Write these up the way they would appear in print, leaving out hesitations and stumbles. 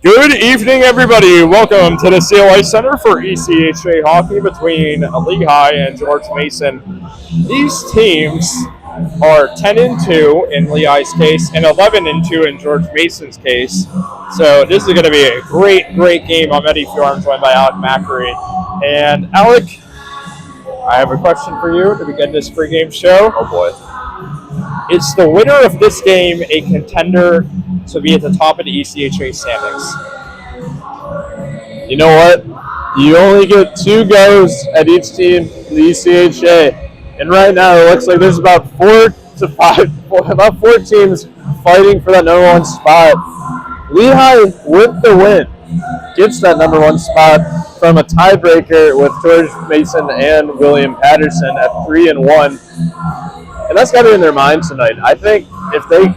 Good evening, everybody. Welcome to the CLI Center for ECHA hockey between Lehigh and George Mason. These teams are 10-2 in Lehigh's case and 11-2 in George Mason's case. So this is going to be a great game. I'm Eddie Fjord. I'm joined by Alec Macri. And Alec, I have a question for you to begin this pregame show. Oh boy. Is the winner of this game a contender to be at the top of the ECHA standings? You know what? You only get 2 goes at each team in the ECHA. And right now it looks like there's about 4 teams fighting for that number 1 spot. Lehigh, with the win, gets that number 1 spot from a tiebreaker with George Mason and William Patterson at 3-1. And that's got to be in their mind tonight. I think if they,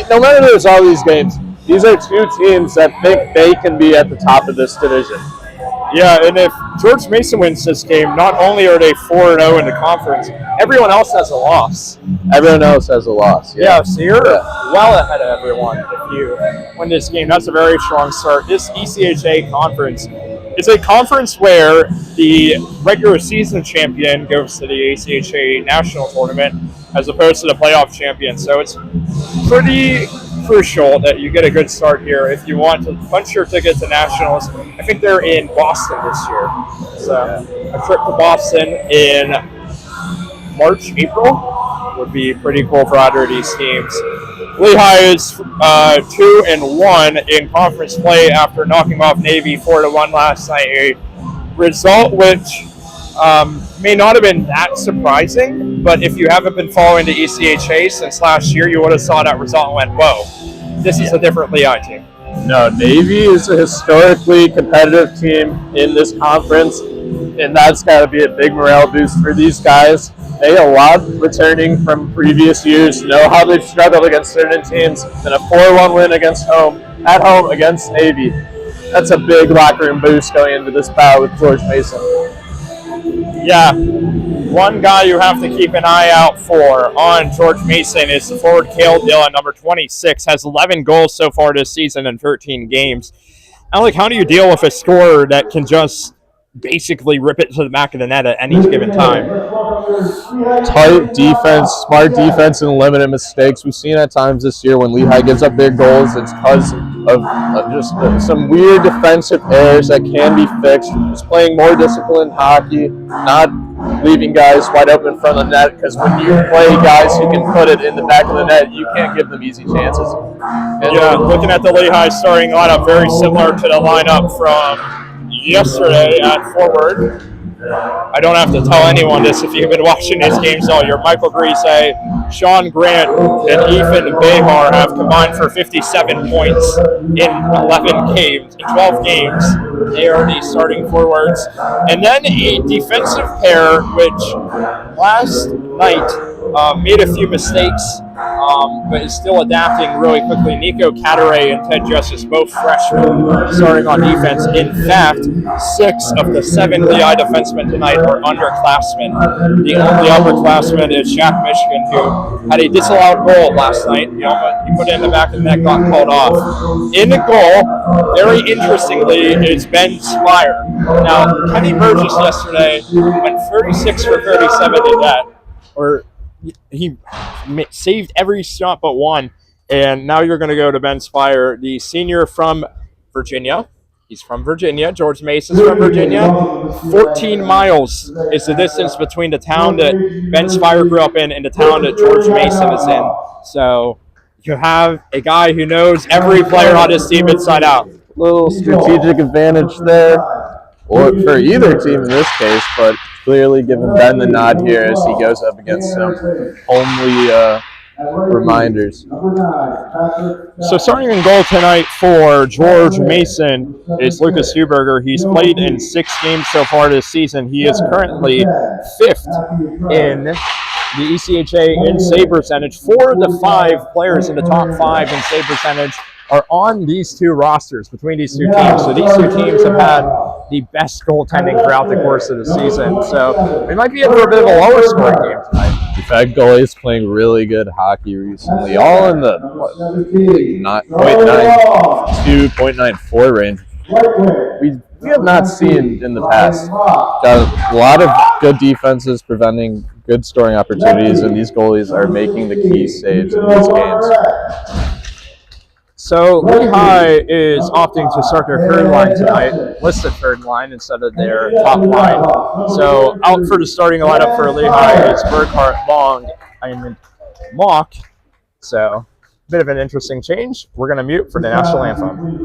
no matter who there's all these games, these are 2 teams that think they can be at the top of this division. Yeah, and if George Mason wins this game, not only are they 4-0 in the conference, everyone else has a loss. Everyone else has a loss. Yeah, so you're well ahead of everyone if you win this game. That's a very strong start. This ECHA conference is a conference where the regular season champion goes to the ECHA national tournament as opposed to the playoff champion. So it's pretty crucial that you get a good start here if you want to punch your ticket to nationals. I think they're in Boston this year. So a trip to Boston in March, April would be pretty cool for either of these teams. Lehigh is 2-1 in conference play after knocking off Navy 4-1 last night. A result which may not have been that surprising, but if you haven't been following the ECHA since last year, you would have saw that result and went, whoa, this is a different Lehigh team. No, Navy is a historically competitive team in this conference, and that's got to be a big morale boost for these guys. They a lot returning from previous years, know how they've struggled against certain teams, and a 4-1 win at home against Navy. That's a big locker room boost going into this battle with George Mason. Yeah, one guy you have to keep an eye out for on George Mason is the forward Cale Dillon, number 26, has 11 goals so far this season in 13 games. Alec, how do you deal with a scorer that can just basically rip it to the back of the net at any given time? Tight defense, smart defense, and limited mistakes. We've seen at times this year when Lehigh gives up big goals, it's because of just some weird defensive errors that can be fixed. Just playing more disciplined hockey, not leaving guys wide open in front of the net, because when you play guys who can put it in the back of the net, you can't give them easy chances. Looking at the Lehigh starting lineup, very similar to the lineup from yesterday at forward. I don't have to tell anyone this if you've been watching these games all year. Michael Grise, Sean Grant, and Ethan Behar have combined for 57 points in 12 games. They are the starting forwards. And then a defensive pair, which last night made a few mistakes, but is still adapting really quickly. Nico Cataray and Ted Justice, both freshmen, starting on defense. In fact, 6 of the 7 Lehigh defensemen tonight are underclassmen. The only upperclassman is Jack Michigan, who had a disallowed goal last night. He put it in the back of the net, got called off. In the goal, very interestingly, is Ben Spire. Now, Kenny Burgess yesterday went 36 for 37 in that, he saved every shot but one, and now you're going to go to Ben Spire, the senior from Virginia. He's from Virginia. George Mason's from Virginia. 14 miles is the distance between the town that Ben Spire grew up in and the town that George Mason is in. So you have a guy who knows every player on his team inside out. Little strategic advantage there, or for either team in this case, but clearly giving Ben the nod here as he goes up against some homely reminders. So starting in goal tonight for George Mason is Lucas Huberger. He's played in 6 games so far this season. He is currently 5th in the ECHA in save percentage. 4 of the 5 players in the top 5 in save percentage are on these 2 rosters between these 2 teams. So these 2 teams have had the best goaltending throughout the course of the season. So we might be in for a bit of a lower scoring game tonight. We've had goalies playing really good hockey recently, all in the 0.92, 0.94 range. We have not seen in the past. Got a lot of good defenses preventing good scoring opportunities, and these goalies are making the key saves in these games. So Lehigh is opting to start their third line tonight, listed third line instead of their top line. So out for the starting lineup for Lehigh is Burkhart, Long, and Mock. So a bit of an interesting change. We're going to mute for the national anthem.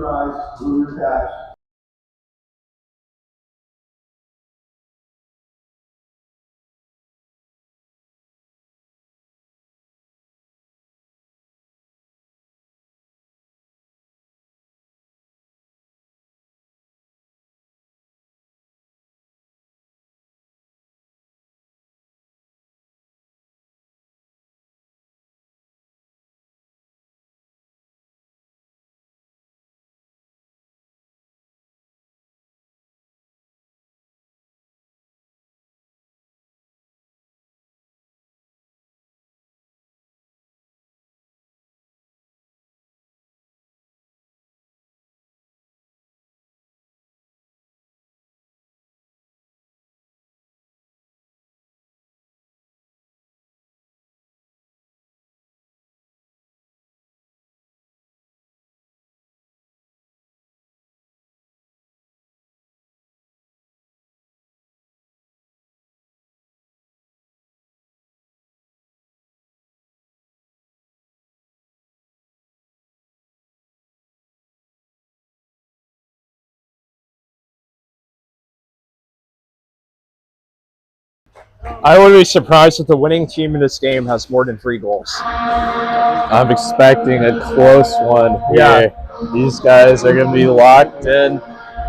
I would be surprised if the winning team in this game has more than 3 goals. I'm expecting a close one here. Yeah. These guys are going to be locked in.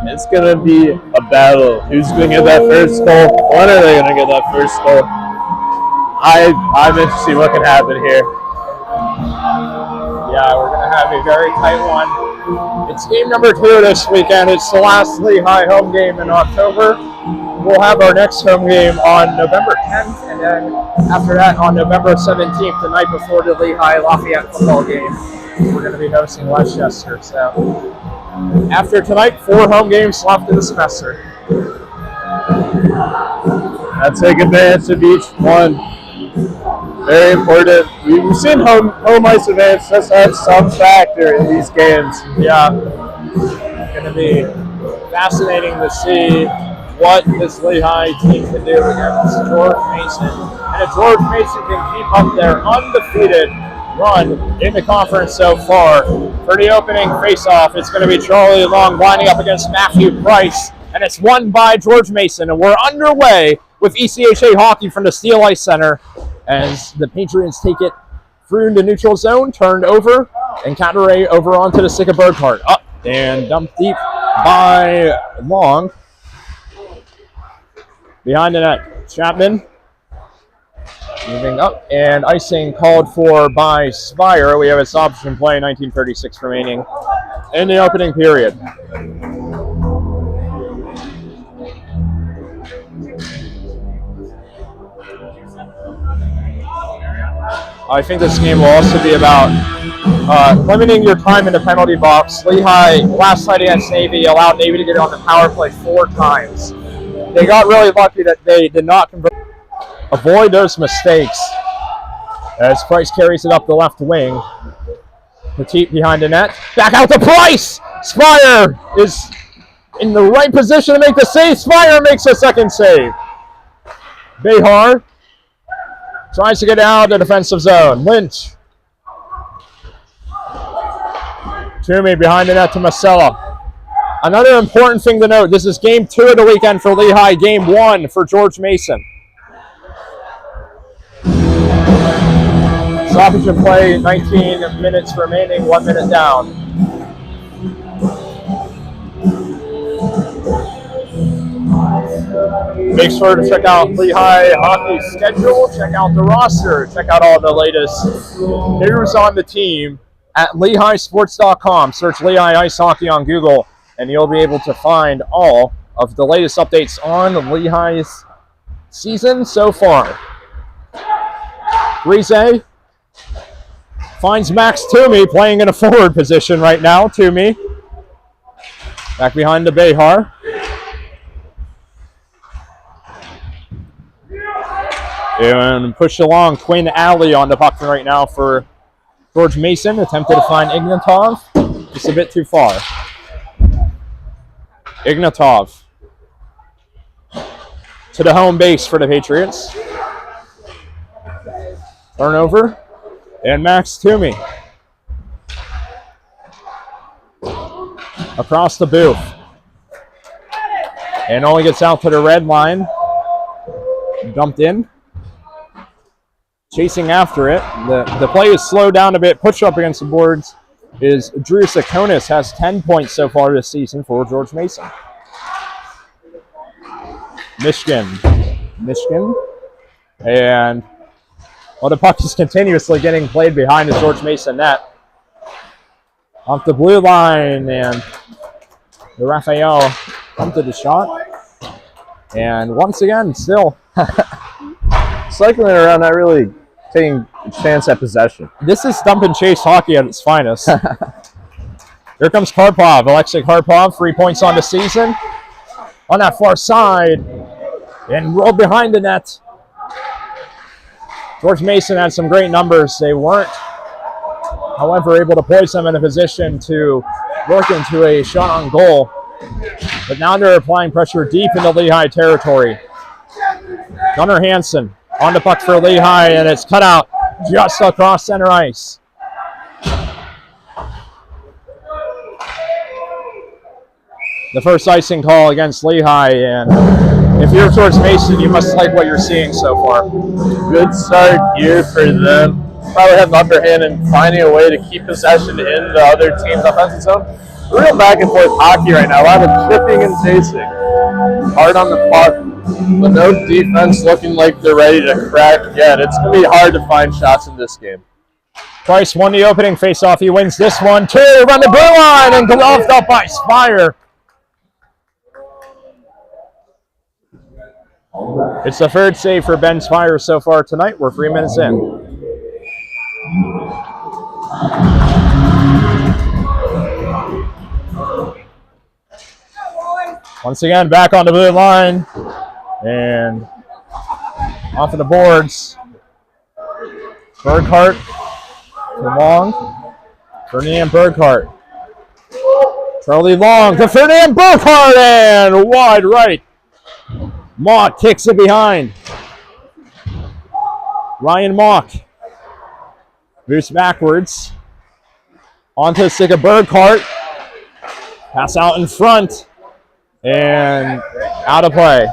It's going to be a battle. Who's going to get that first goal? When are they going to get that first goal? I'm interested to see what can happen here. Yeah, we're going to have a very tight one. It's game number 2 this weekend. It's the last Lehigh home game in October. We'll have our next home game on November 10th, and then after that on November 17th, the night before the Lehigh Lafayette football game. We're going to be hosting Westchester. So after tonight, 4 home games left in the semester. I'll take advantage of each one. Very important. We've seen home ice advantage just have some factor in these games. Yeah, it's going to be fascinating to see what this Lehigh team can do against George Mason. And if George Mason can keep up their undefeated run in the conference so far, for the opening face-off, it's going to be Charlie Long lining up against Matthew Price. And it's won by George Mason. And we're underway with ECHA hockey from the Steel Ice Center as the Patriots take it through the neutral zone, turned over, and Cabaret over onto the stick of Burkhart. Up and dumped deep by Long. Behind the net, Chapman moving up, and icing called for by Spire. We have a stoppage in play, 19:36 remaining in the opening period. I think this game will also be about limiting your time in the penalty box. Lehigh, last night against Navy, allowed Navy to get on the power play 4 times. They got really lucky that they did not convert. Avoid those mistakes as Price carries it up the left wing. Petit behind the net. Back out to Price! Spire is in the right position to make the save. Spire makes a second save. Behar tries to get out of the defensive zone. Lynch. Toomey behind the net to Masella. Another important thing to note, this is game 2 of the weekend for Lehigh, game 1 for George Mason. Stoppage in play, 19 minutes remaining, 1 minute down. Make sure to check out Lehigh hockey's schedule, check out the roster, check out all the latest news on the team at LehighSports.com. Search Lehigh Ice Hockey on Google, and you'll be able to find all of the latest updates on Lehigh's season so far. Rize finds Max Toomey playing in a forward position right now. Toomey back behind the Behar. And pushed along Quinn Alley on the puck right now for George Mason. Attempted to find Ignatov. Just a bit too far. Ignatov to the home base for the Patriots. Turnover. And Max Toomey across the booth. And only gets out to the red line. Dumped in. Chasing after it. The play is slowed down a bit. Pushed up against the boards is Drew Sakonis. Has 10 points so far this season for George Mason. Michigan. And the puck is continuously getting played behind the George Mason net. Off the blue line, and the Raphael punted the shot. And once again, still cycling around, not really taking a chance at possession. This is dump and chase hockey at its finest. Here comes Karpov. Alexei Karpov, 3 points on the season. On that far side, and rolled behind the net. George Mason had some great numbers. They weren't, however, able to place them in a position to work into a shot on goal. But now they're applying pressure deep into Lehigh territory. Gunnar Hansen on the puck for Lehigh, and it's cut out just across center ice. The first icing call against Lehigh, and if you're George Mason, you must like what you're seeing so far. Good start here for them. Probably have an upper hand in finding a way to keep possession in the other team's offensive zone. Real back and forth hockey right now. A lot of chipping and chasing. Hard on the puck, but no defense looking like they're ready to crack yet. It's going to be hard to find shots in this game. Price won the opening faceoff. He wins this one, too. Run the blue line and gloved up by Spire. It's the third save for Ben Spire so far tonight. We're 3 minutes in. Once again, back on the blue line. And off of the boards. Burkhart to Long. Ferdinand Burkhart. Charlie Long to Ferdinand Burkhart, and wide right. Mock kicks it behind. Ryan Mock moves backwards. Onto the stick of Burkhart. Pass out in front. And out of play.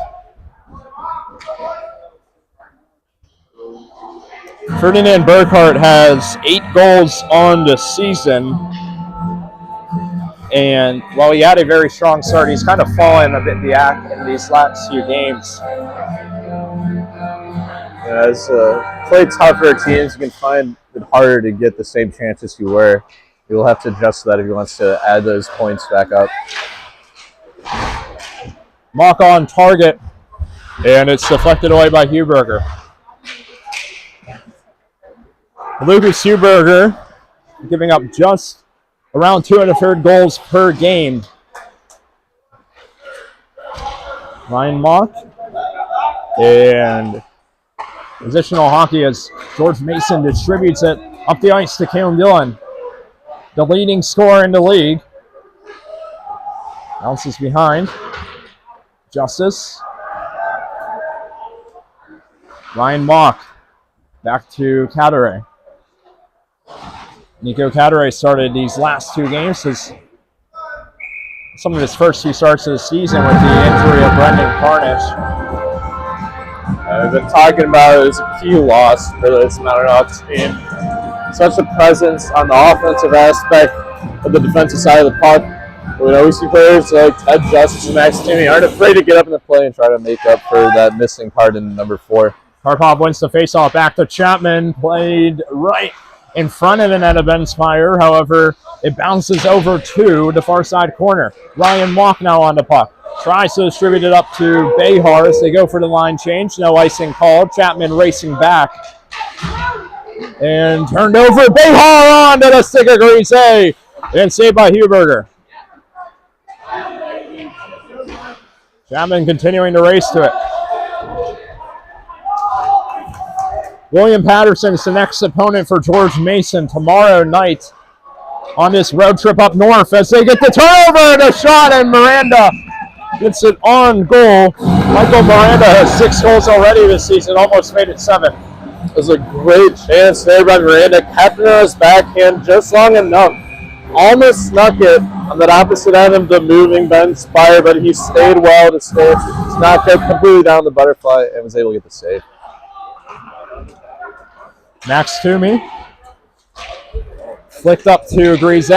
Ferdinand Burkhart has 8 goals on the season. And while he had a very strong start, he's kind of fallen a bit back in these last few games. As play tougher teams, you can find it harder to get the same chances you were. You'll have to adjust that if he wants to add those points back up. Mock on target, and it's deflected away by Huberger. Lucas Huberger giving up just around 2 1/3 goals per game. Ryan Mock, and positional hockey as George Mason distributes it up the ice to Caleb Dillon, the leading scorer in the league. Bounces behind. Justice. Ryan Mock back to Cadaret. Nico Cadaret started these last 2 games as some of his first 2 starts of the season with the injury of Brendan Carnage. We've been talking about it as a key loss for this Mountain Hawks team. Such a presence on the offensive aspect of the defensive side of the puck. We see players like Ted Justice and Max Toomey aren't afraid to get up in the play and try to make up for that missing part in number 4. Karpov wins the faceoff back to Chapman, played right in front of the net of Ben Spire. However, it bounces over to the far side corner. Ryan Mock now on the puck. Tries to distribute it up to Behar as they go for the line change. No icing called. Chapman racing back. And turned over. Behar on to the stick of Grise. And saved by Huberger. Chapman continuing to race to it. William Patterson is the next opponent for George Mason tomorrow night on this road trip up north as they get the turnover and a shot, and Miranda gets it on goal. Michael Miranda has 6 goals already this season, almost made it 7. It was a great chance there by Miranda, kept it on his backhand just long enough. Almost snuck it on that opposite end of the moving Ben Spire, but he stayed well to stay. Knocked it completely down the butterfly and was able to get the save. Max Toomey. Flicked up to Grise.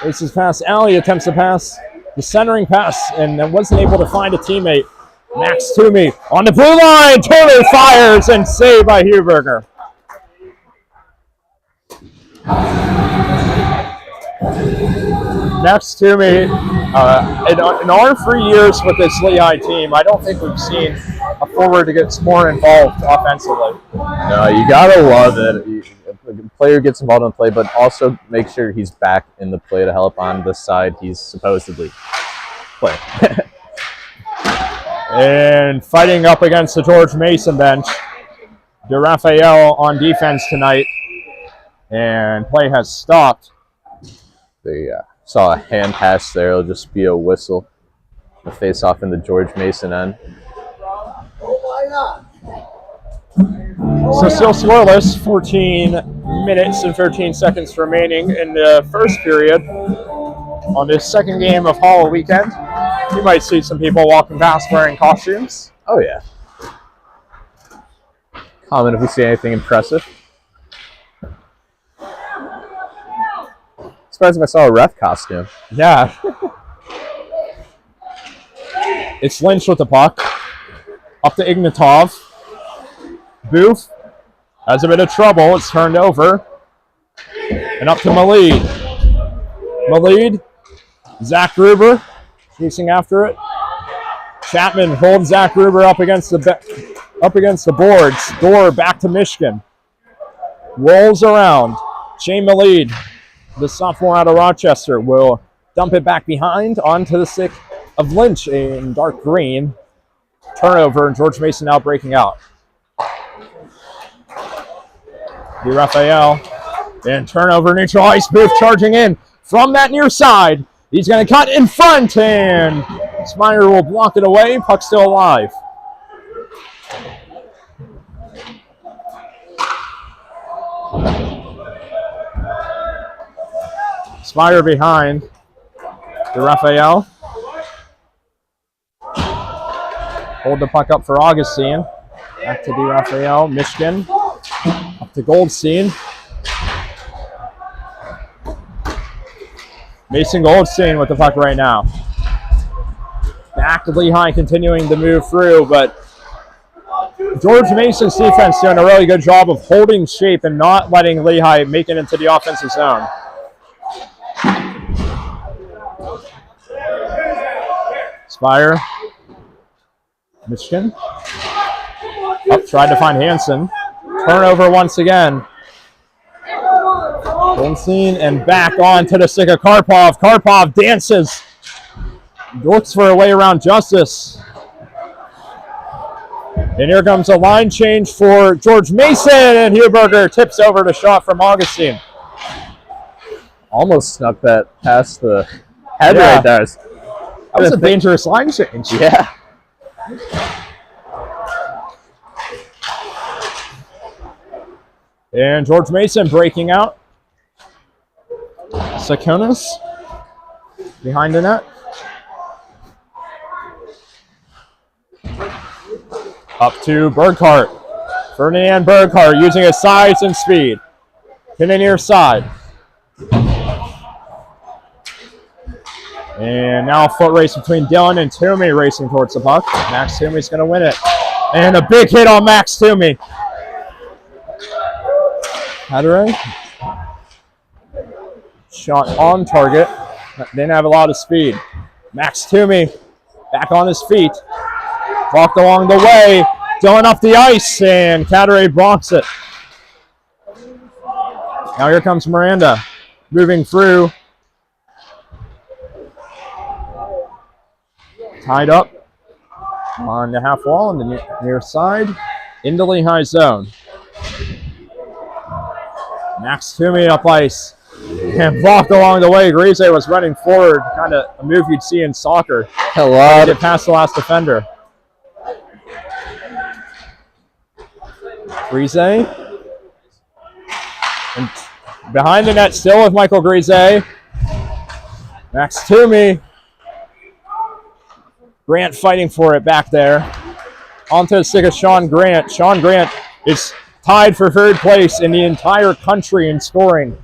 Races past Alley, attempts to pass the centering pass, and then wasn't able to find a teammate. Max Toomey on the blue line. Toomey fires and saved by Huberger. Max Toomey, in our 3 years with this Lehigh team, I don't think we've seen a forward that gets more involved offensively. No, you gotta love it. The player gets involved in the play, but also make sure he's back in the play to help on the side he's supposedly playing. And fighting up against the George Mason bench, DeRafael on defense tonight, and play has stopped. They saw a hand pass there. It'll just be a whistle. The face off in the George Mason end. So still scoreless, 14 minutes and 13 seconds remaining in the first period on this second game of Hollow Weekend. You might see some people walking past wearing costumes. Oh, yeah. Comment if we see anything impressive. Surprised if I saw a ref costume. Yeah. It's Lynch with the puck. Up to Ignatov. Booth has a bit of trouble. It's turned over. And up to Malid. Malid. Zach Gruber chasing after it. Chapman holds Zach Gruber up against the boards. Door back to Michigan. Rolls around. Shane Malid, the sophomore out of Rochester, will dump it back behind onto the stick of Lynch in dark green. Turnover, and George Mason now breaking out. DeRafael. And turnover, neutral ice. Booth charging in from that near side. He's going to cut in front, and Smyer will block it away. Puck still alive. Smyer behind DeRafael. Hold the puck up for Augustine. Back to DeRafael. Michigan. Up to Goldstein. Mason Goldstein with the puck right now. Back to Lehigh, continuing to move through, but George Mason's defense doing a really good job of holding shape and not letting Lehigh make it into the offensive zone. Spire. Michigan. Up, tried to find Hansen. Turnover once again. Goldstein and back on to the stick of Karpov. Karpov dances. Looks for a way around Justice. And here comes a line change for George Mason, and Huberger tips over the shot from Augustine. Almost snuck that past the head right there. That was a dangerous line change. Yeah. And George Mason breaking out. Sakonis behind the net. Up to Burkhart. Ferdinand Burkhart using his size and speed. In the near side. And now a foot race between Dillon and Toomey racing towards the puck. Max Toomey's going to win it. And a big hit on Max Toomey. Hattering. Shot on target. Didn't have a lot of speed. Max Toomey back on his feet. Walked along the way. Dylan up the ice, and Catteray blocks it. Now here comes Miranda. Moving through. Tied up on the half wall on the near side. Into Lehigh zone. Max Toomey up ice. And blocked along the way. Grise was running forward. Kind of a move you'd see in soccer. A lot. Get past the last defender. Grise. And behind the net still with Michael Grise. Max Toomey. Grant fighting for it back there. Onto the stick of Sean Grant. Sean Grant is tied for third place in the entire country in scoring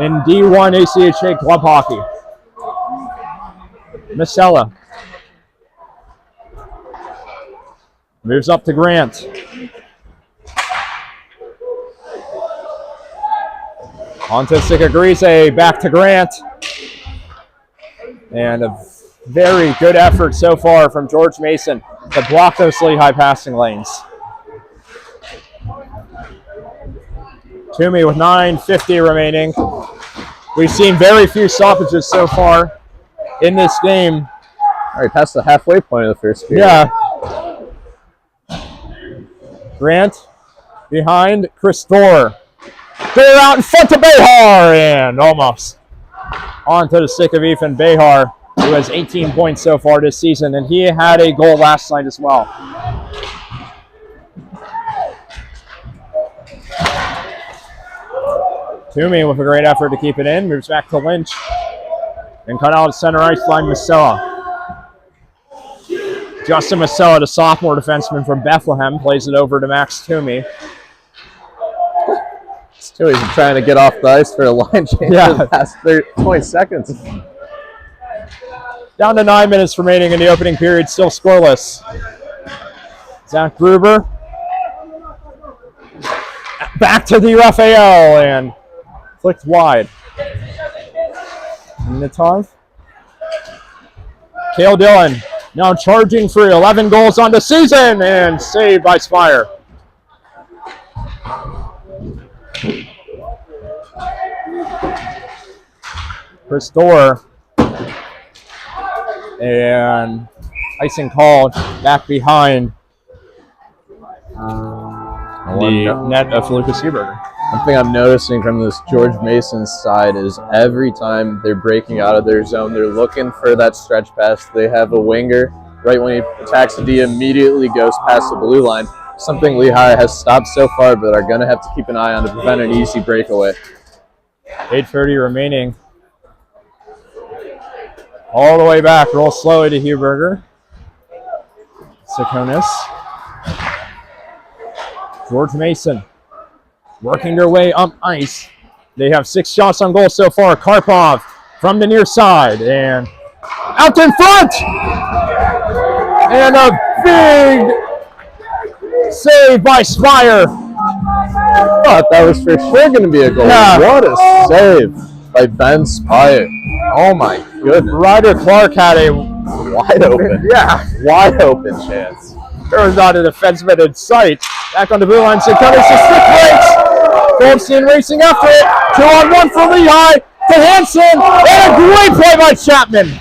in D1 ACHA club hockey. Misella moves up to Grant. Onto the stick of Grise, back to Grant. And a very good effort so far from George Mason to block those Lehigh passing lanes. Toomey with 9:50 remaining. We've seen very few stoppages so far in this game. All right, past the halfway point of the first period. Yeah. Grant behind Chris Thor. They're out in front to Behar, and almost onto the stick of Ethan Behar, who has 18 points so far this season, and he had a goal last night as well. Toomey with a great effort to keep it in, moves back to Lynch, and cut out center ice line Masella. Justin Masella, the sophomore defenseman from Bethlehem, plays it over to Max Toomey. Toomey's been trying to get off the ice for a line change for the past 20 seconds. Down to 9 minutes remaining in the opening period, still scoreless. Zach Gruber. Back to the Raphael, and flicked wide. Nitov. Cale Dillon now charging for 11 goals on the season, and saved by Spire. Chris Thor. And icing called back behind the net of Lucas Huberger. One thing I'm noticing from this George Mason side is every time they're breaking out of their zone, they're looking for that stretch pass. They have a winger right when he attacks the D, immediately goes past the blue line. Something Lehigh has stopped so far, but are going to have to keep an eye on to prevent an easy breakaway. 8:30 remaining. All the way back, roll slowly to Huberger. Sakonis. George Mason working their way up ice. They have 6 shots on goal so far. Karpov from the near side and out in front! And a big save by Spire. Thought that was for sure going to be a goal. Yeah. What a save by Ben Spire. Oh my goodness. Ryder Clark had a wide open. Wide open chance. There was not a defenseman in sight. Back on the blue line, Sakonis, the stick breaks. Goldstein racing after it. 2-on-1 for Lehigh to Hansen. And a great play by Chapman.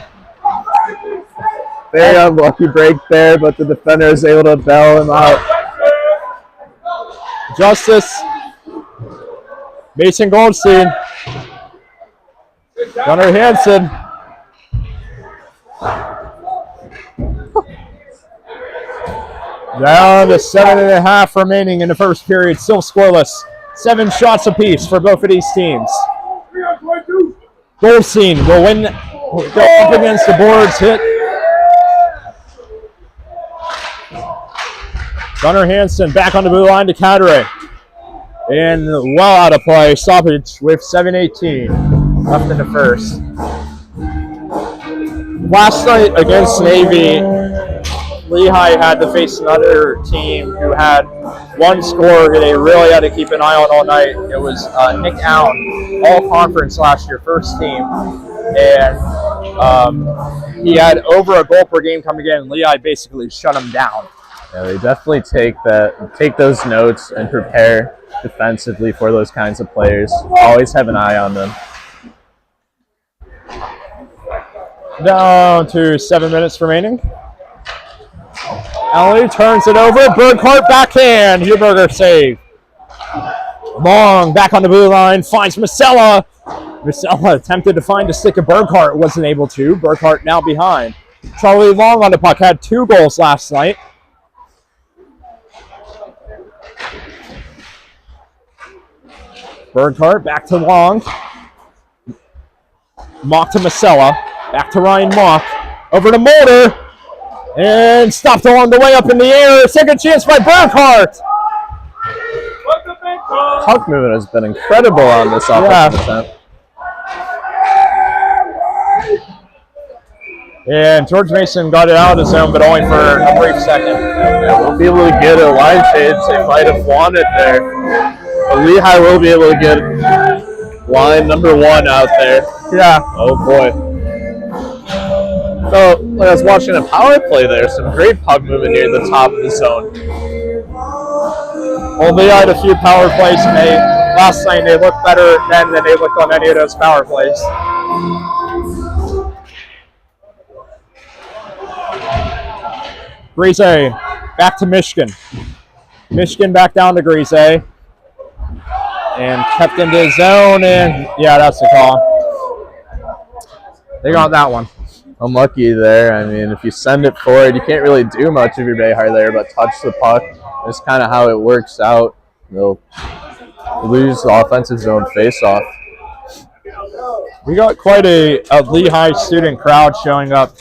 Very unlucky break there, but the defender is able to bail him out. Justice. Mason Goldstein. Gunnar Hansen. Down to 7.5 remaining in the first period. Still scoreless. 7 shots apiece for both of these teams. Goldstein will go up against the boards. Hit. Gunnar Hansen back on the blue line to Catteray. And well out of play. Stoppage with 7:18 left in the first. Last night against Navy, Lehigh had to face another team who had one scorer who they really had to keep an eye on all night. It was Nick Allen, all conference last year, first team. and he had over a goal per game coming in. Lehigh basically shut him down. Yeah, they definitely take those notes and prepare defensively for those kinds of players. Always have an eye on them. Down to 7 minutes remaining. Ellie turns it over. Burkhart backhand. Huberger save. Long back on the blue line. Finds Masella. Masella attempted to find a stick of Burkhart. Wasn't able to. Burkhart now behind. Charlie Long on the puck. Had 2 goals last night. Burkhart back to Long. Mock to Masella. Back to Ryan Mock. Over to Mulder. And stopped along the way up in the air. Second chance by Burkhart. Puck movement has been incredible on this offensive attempt. And George Mason got it out of the zone, but only for a brief second. Yeah, we'll be able to get a line change they might have wanted there. But Lehigh will be able to get line number 1 out there. Yeah. Oh, boy. So, I was watching a power play there. Some great puck movement near the top of the zone. Well, they had a few power plays, and last night they looked better than they looked on any of those power plays. Grise back to Michigan. Michigan back down to Grise. And kept into his zone, and yeah, that's the call. They got that one. Unlucky there. I mean, if you send it forward, you can't really do much if you're Lehigh there, but touch the puck. That's kind of how it works out. They'll lose the offensive zone face-off. We got quite a Lehigh student crowd showing up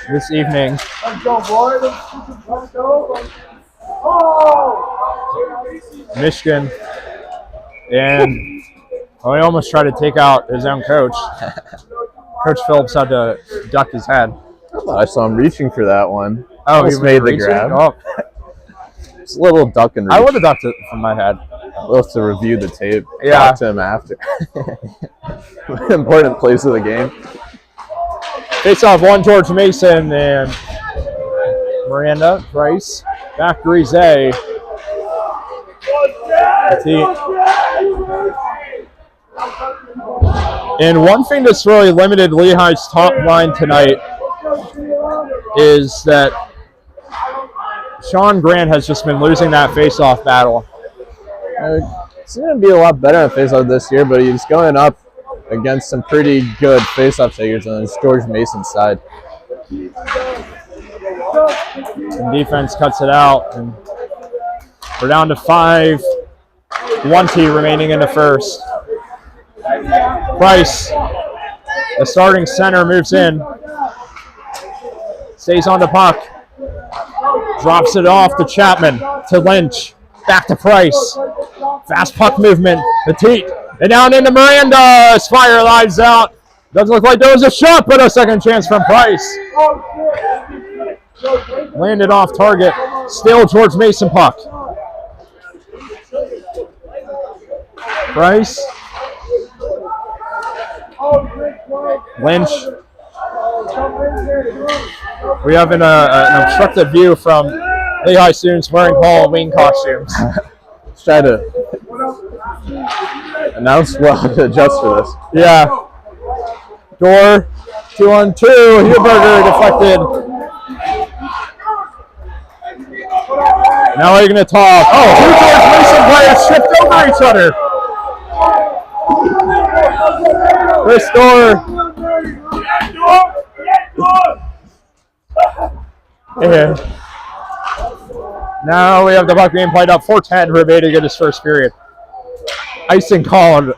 this evening. Michigan. And he almost tried to take out his own coach. Coach Phillips had to duck his head. I saw him reaching for that one. Oh, almost he made the reaching? grab. Oh. It's a little duck and reach. I would have ducked it from my head. We'll have to review the tape. Yeah. Talk to him after. Important place of the game. Face off 1, George Mason, and Miranda Price. Back Grise. And one thing that's really limited Lehigh's top line tonight is that Sean Grant has just been losing that face-off battle. It's going to be a lot better on face-off this year, but he's going up against some pretty good face-off takers on his George Mason side. And defense cuts it out, and we're down to 5:20 remaining in the first. Price, the starting center, moves in. Stays on the puck. Drops it off to Chapman, to Lynch. Back to Price. Fast puck movement. Petit. And down into Miranda. Fire lives out. Doesn't look like there was a shot, but a second chance from Price. Landed off target. Still George Mason puck. Price. Lynch. We have an obstructed view from Lehigh students wearing Halloween costumes. Let's try to announce well to adjust for this. Yeah. Door 2-on-2. Huberger deflected. Now we're going to talk. Oh, 2 George Mason players shift over each other. Chris Door. And now we have the puck being played up. 4:10 remaining in his first period. Icing called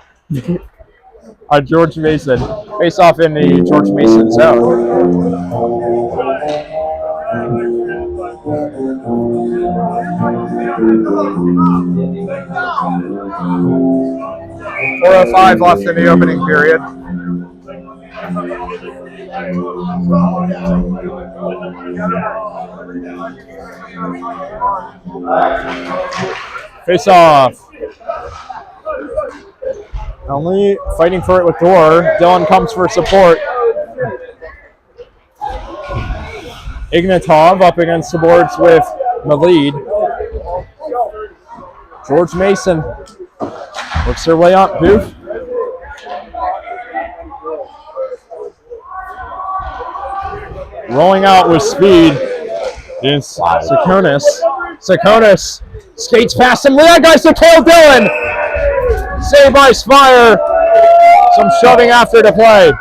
on George Mason. Face off in the George Mason zone. 4:05 left in the opening period. Face off. Only fighting for it with Dorr. Dylan comes for support. Ignatov up against the boards with Malid. George Mason works their way up. Booth. Rolling out with speed is Sakonis. Sakonis skates past him. Lehigh guys to kill Dylan. Save by Spire. Some shoving after the play.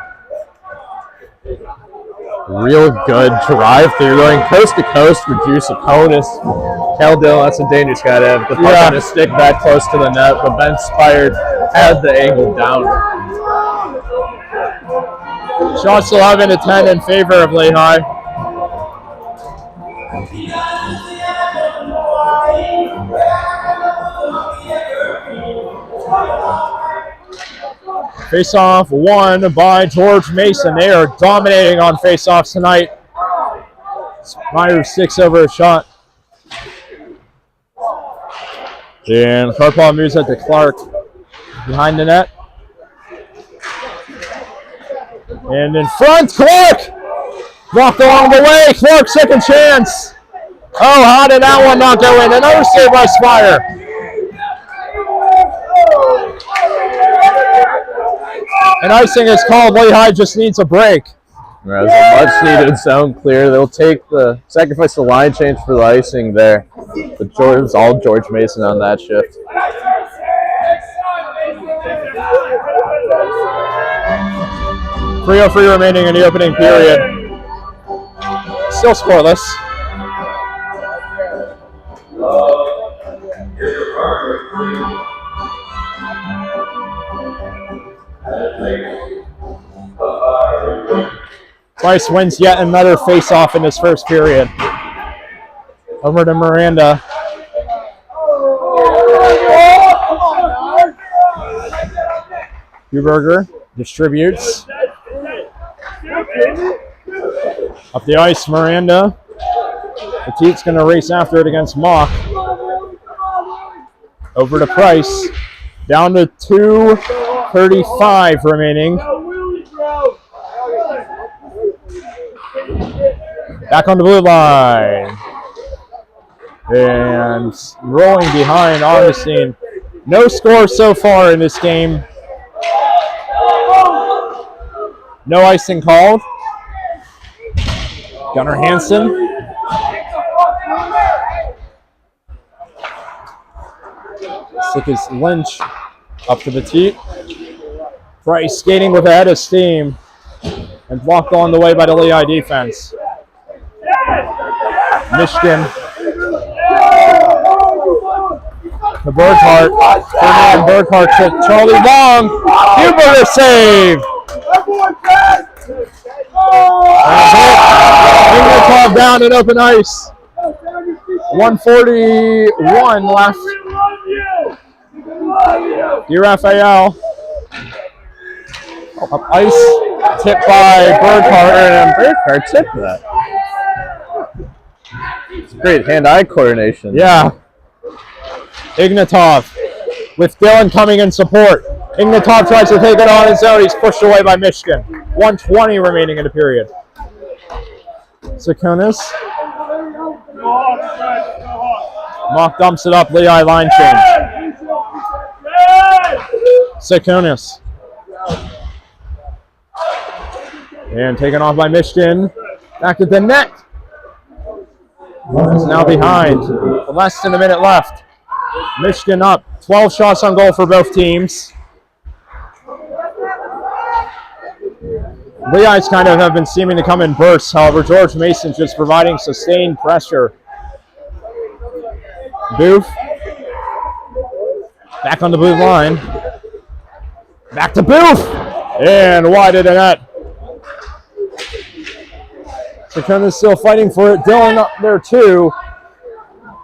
Real good drive through, going coast to coast for Drew Sakonis. Cal Dylan, that's a dangerous guy to have the puck on his stick that close to the net, but Ben Spire had the angle down. Shots 11 to 10 in favor of Lehigh. Face-off won by George Mason. They are dominating on face-offs tonight. Myers 6 over a shot. And Karpov moves it to Clark behind the net. And in front, Clark! Blocked along the way. Clark, second chance. Oh, how did that one not go in? Another save by Spire. And icing is called. Lehigh just needs a break. That was a much-needed zone clear. They'll take the sacrifice the line change for the icing there. But it was all George Mason on that shift. .303 remaining in the opening period. Still scoreless. Price wins yet another face-off in this first period. Over to Miranda. Huberger distributes. Up the ice, Miranda. Petite's going to race after it against Mock. Over to Price. Down to 2:35 remaining. Back on the blue line. And rolling behind Augustine. No score so far in this game. No icing called. Gunnar Hansen. Sick as Lynch up to Petite. Price skating with a head of steam and blocked on the way by the Lehigh defense. Michigan. To Burkhart. Ferdinand Burkhart to Charlie Long. Huberger save. Ignatov down in open ice. 1:41 left. DeRafael. Up ice. Tipped by Burkhart. And Burkhart tipped that. It's great hand-eye coordination. Yeah. Ignatov with Dylan coming in support. Ignatov tries to take it on his own. He's pushed away by Michigan. 1:20 remaining in the period. Sakonis. Mock dumps it up. Lehigh line change. Sakonis. And taken off by Michigan. Back at the net. It's now behind. Less than a minute left. Michigan up. 12 shots on goal for both teams. Lehigh's kind of have been seeming to come in bursts. However, George Mason's just providing sustained pressure. Booth. Back on the blue line. Back to Booth. And wide of the net. Sakonis still fighting for it. Dylan up there too.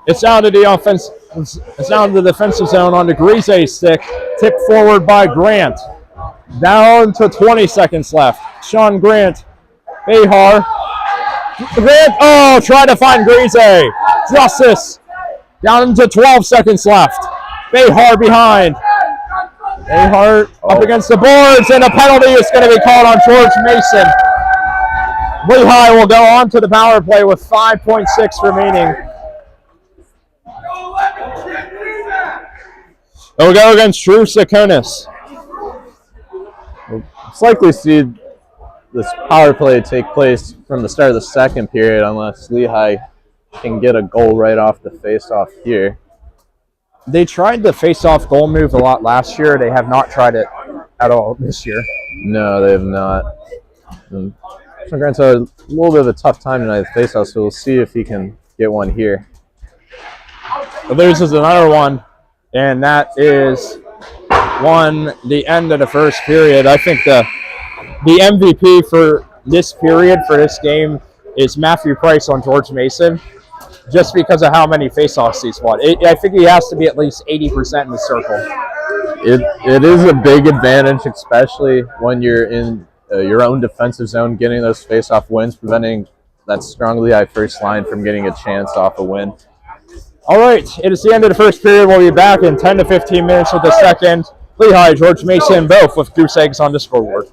It's down to the offense. It's down to the defensive zone on the Grise's stick. Tipped forward by Grant. Down to 20 seconds left. Sean Grant. Behar. Grant. Oh, trying to find Grise. Justice. Down to 12 seconds left. Behar behind. Ahart up Oh. against the boards, and a penalty is going to be called on George Mason. Lehigh will go on to the power play with 5.6 remaining. They'll go against Drew Sakonis. It's likely to see this power play take place from the start of the second period unless Lehigh can get a goal right off the face-off here. They tried the face-off goal move a lot last year. They have not tried it at all this year. No, they have not. And Grant's had a little bit of a tough time tonight with face-off, so we'll see if he can get one here. Loses another one, and that is the end of the first period. I think the MVP for this period, for this game, is Matthew Price on George Mason, just because of how many face-offs he's won. I think he has to be at least 80% in the circle. It is a big advantage, especially when you're in your own defensive zone, getting those face-off wins, preventing that strong Lehigh first line from getting a chance off a win. All right, it is the end of the first period. We'll be back in 10 to 15 minutes with the second. Lehigh, George Mason, both with goose eggs on the scoreboard.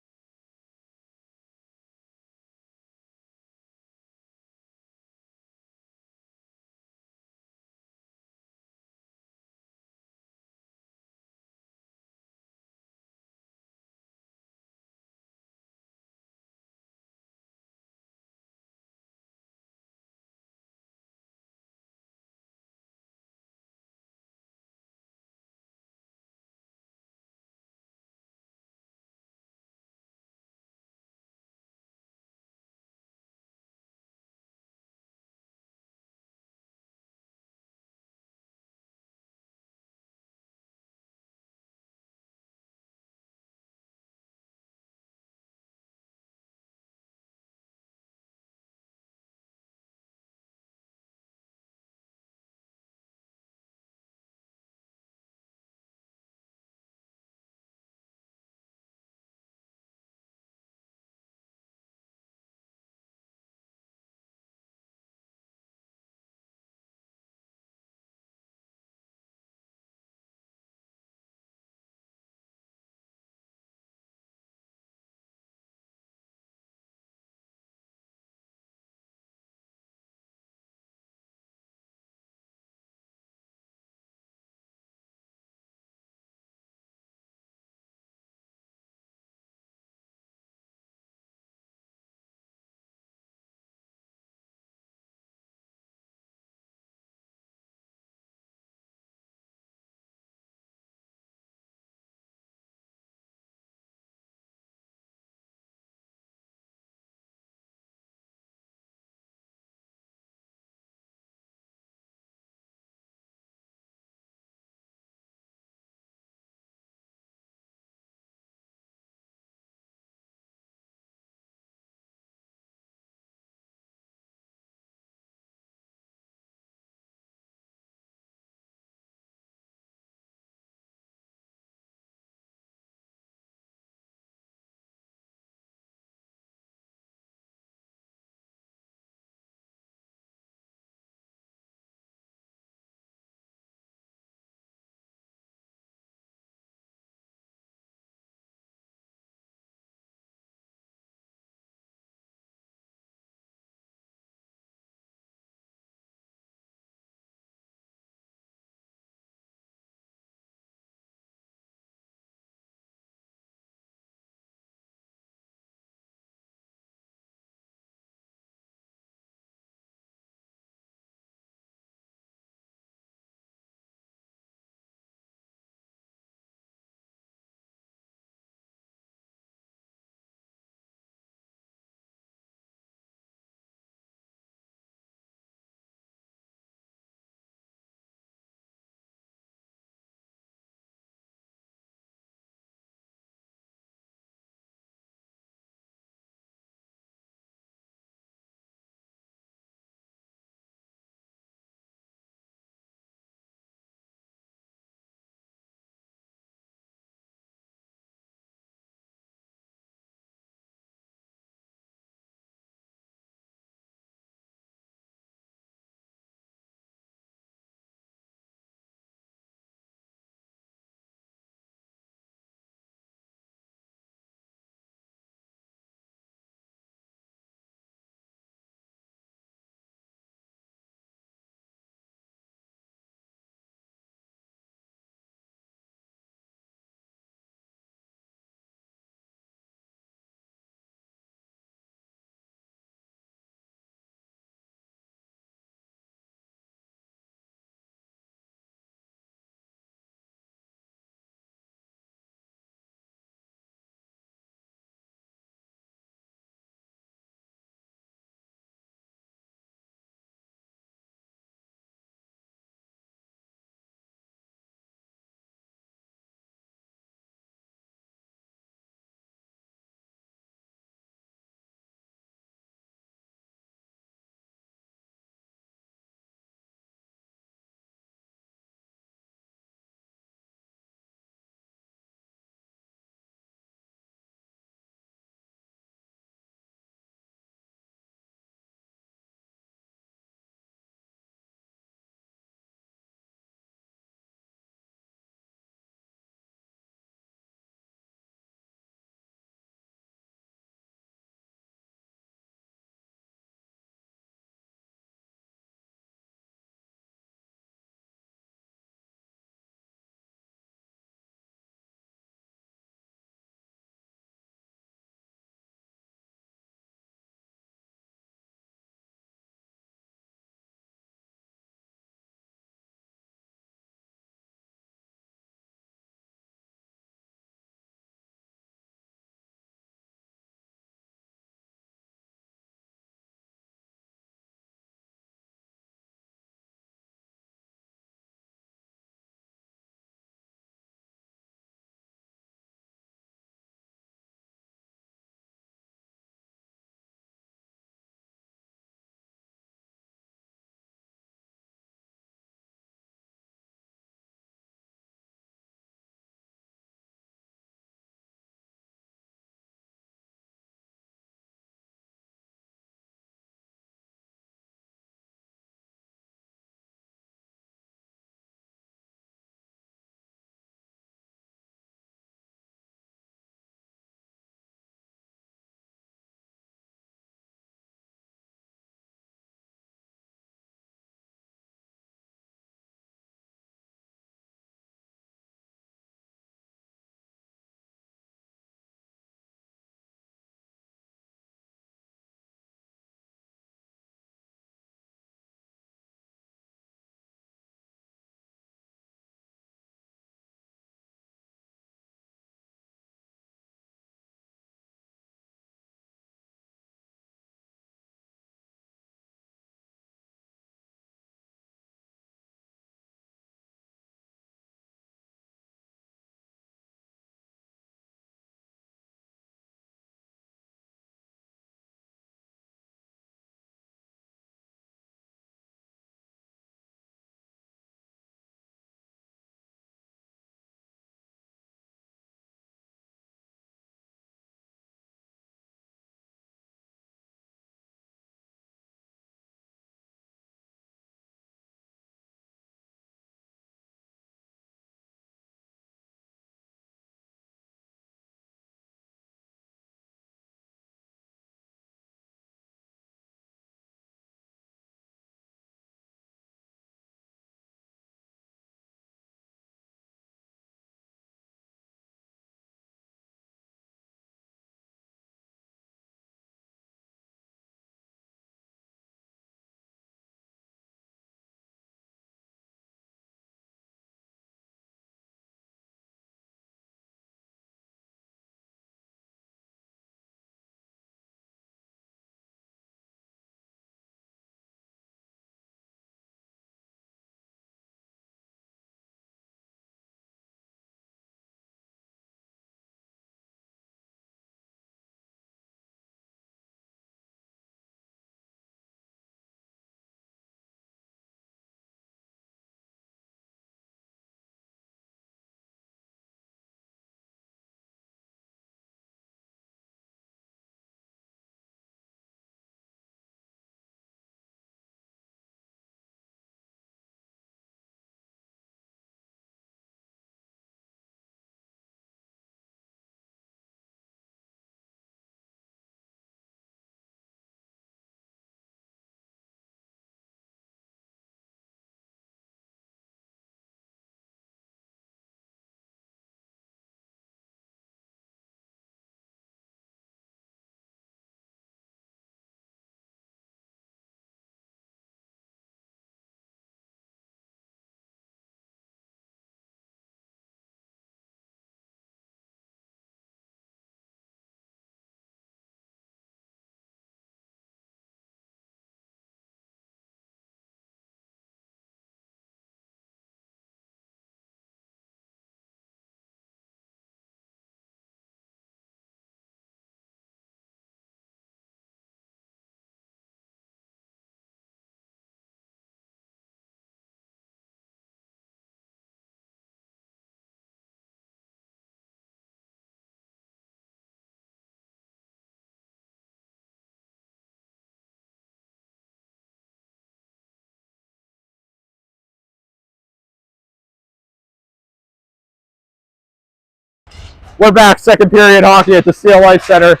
We're back, second period hockey at the Steel Life Center,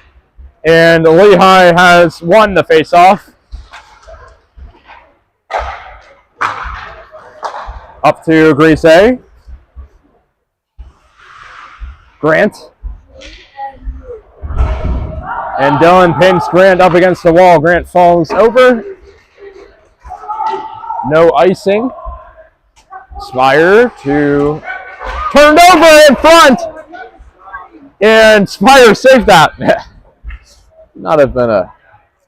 and Lehigh has won the face-off. Up to Grise. Grant. And Dylan pins Grant up against the wall. Grant falls over. No icing. Spire to turned over in front. And Spire saved that. Not have been a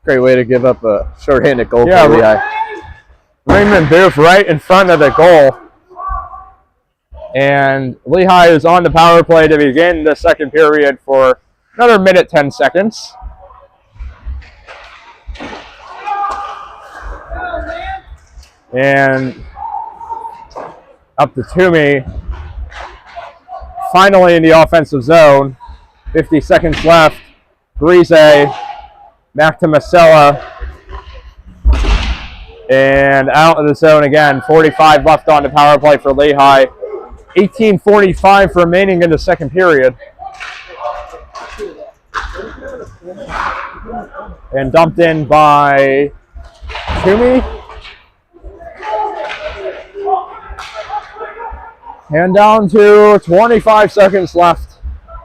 great way to give up a shorthanded goal for Lehigh. Raymond Booth right in front of the goal. And Lehigh is on the power play to begin the second period for another minute, 10 seconds. And up to Toomey. Finally in the offensive zone. 50 seconds left. Grise. Back to Masella. And out of the zone again. 45 left on the power play for Lehigh. 18:45 remaining in the second period. And dumped in by Toomey. And down to 25 seconds left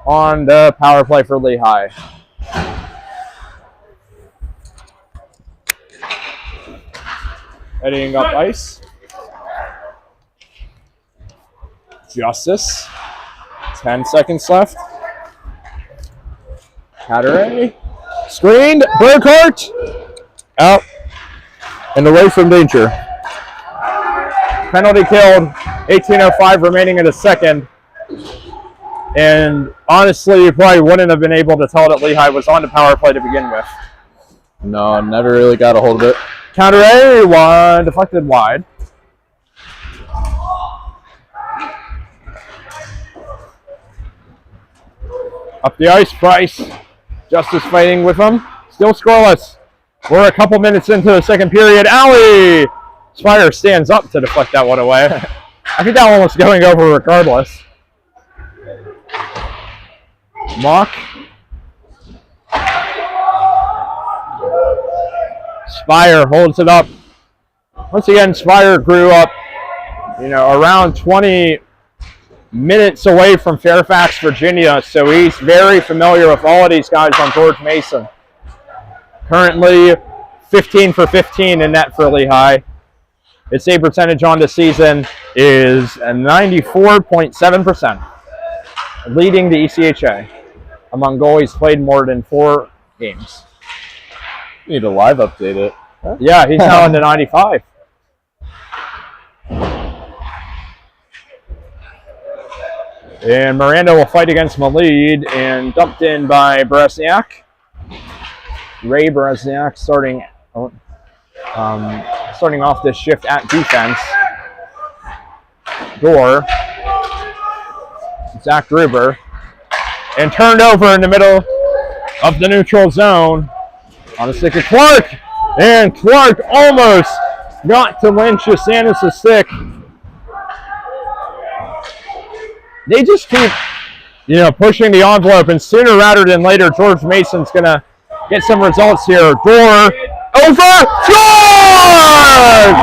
on the power play for Lehigh. Heading up ice. Justice. 10 seconds left. Catteray. Screened. Burkhart. Out. And away from danger. Penalty killed. 18:05 remaining in the second. And honestly, you probably wouldn't have been able to tell that Lehigh was on the power play to begin with. No, never really got a hold of it. Catteray, one deflected wide. Up the ice, Price. Justice fighting with him. Still scoreless. We're a couple minutes into the second period. Alley! Spire stands up to deflect that one away. I think that one was going over regardless. Mock. Spire holds it up. Once again, Spire grew up, around 20 minutes away from Fairfax, Virginia, so he's very familiar with all of these guys on George Mason. Currently 15 for 15 in net for Lehigh. Its save percentage on the season is 94.7%, leading the ECHA among goalies played more than 4 games. You need to live update it. Huh? Yeah, he's now in the 95. And Miranda will fight against Malid and dumped in by Beresniak. Ray Beresniak starting off this shift at defense. Door. Zach Gruber. And turned over in the middle of the neutral zone on the stick of Clark. And Clark almost got to Lynch Sanis' stick. They just keep, pushing the envelope, and sooner rather than later, George Mason's going to get some results here. Door, over, score!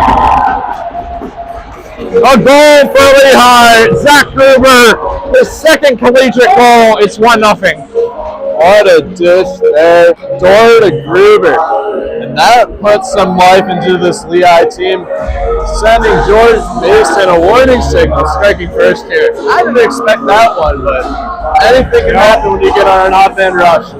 A goal for Lehigh. Zach Gruber, his second collegiate goal. It's 1-0. What a dish there. Door to Gruber. And that puts some life into this Lehigh team, sending George Mason a warning signal, striking first here. I didn't expect that one, but anything can happen when you get on an off-end rush.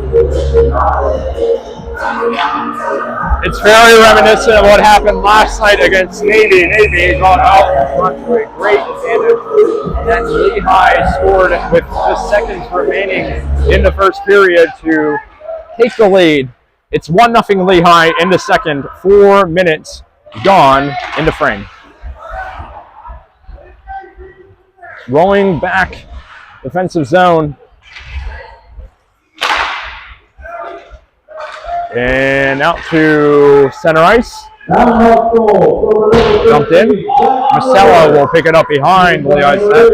It's very reminiscent of what happened last night against Navy. Navy got out in front to a great advantage. And then Lehigh scored with just seconds remaining in the first period to take the lead. It's 1-0 Lehigh in the second. 4 minutes gone in the frame. Rolling back, defensive zone. And out to center ice. Dumped in. Masella will pick it up behind Lehigh's net.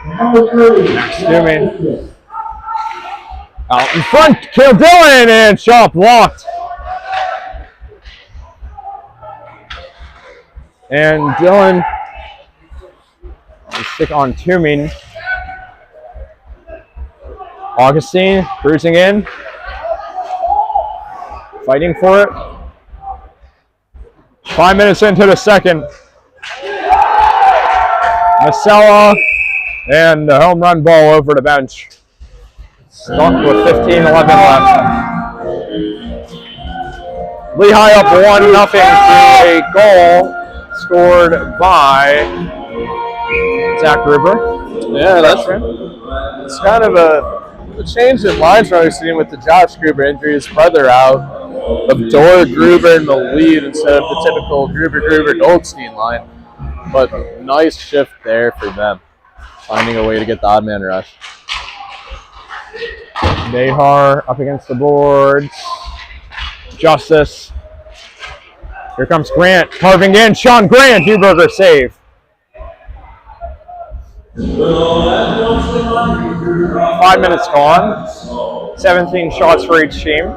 Next to me. Out in front, Dillon, and shot blocked. And Dillon stick on Toomey. Augustine cruising in. Fighting for it. 5 minutes into the second. Masella and the home run ball over the bench. Stuck with 15-11 left. Lehigh up 1-0 to a goal scored by Zach Gruber. Yeah, it's kind of a change in lines we're seeing with the Josh Gruber injury. His brother out. Abdor Gruber in the lead instead of the typical Gruber-Goldstein line. But nice shift there for them, finding a way to get the odd man rush. Nahar up against the boards. Justice. Here comes Grant carving in. Sean Grant, Huberger save. 5 minutes gone. 17 shots for each team.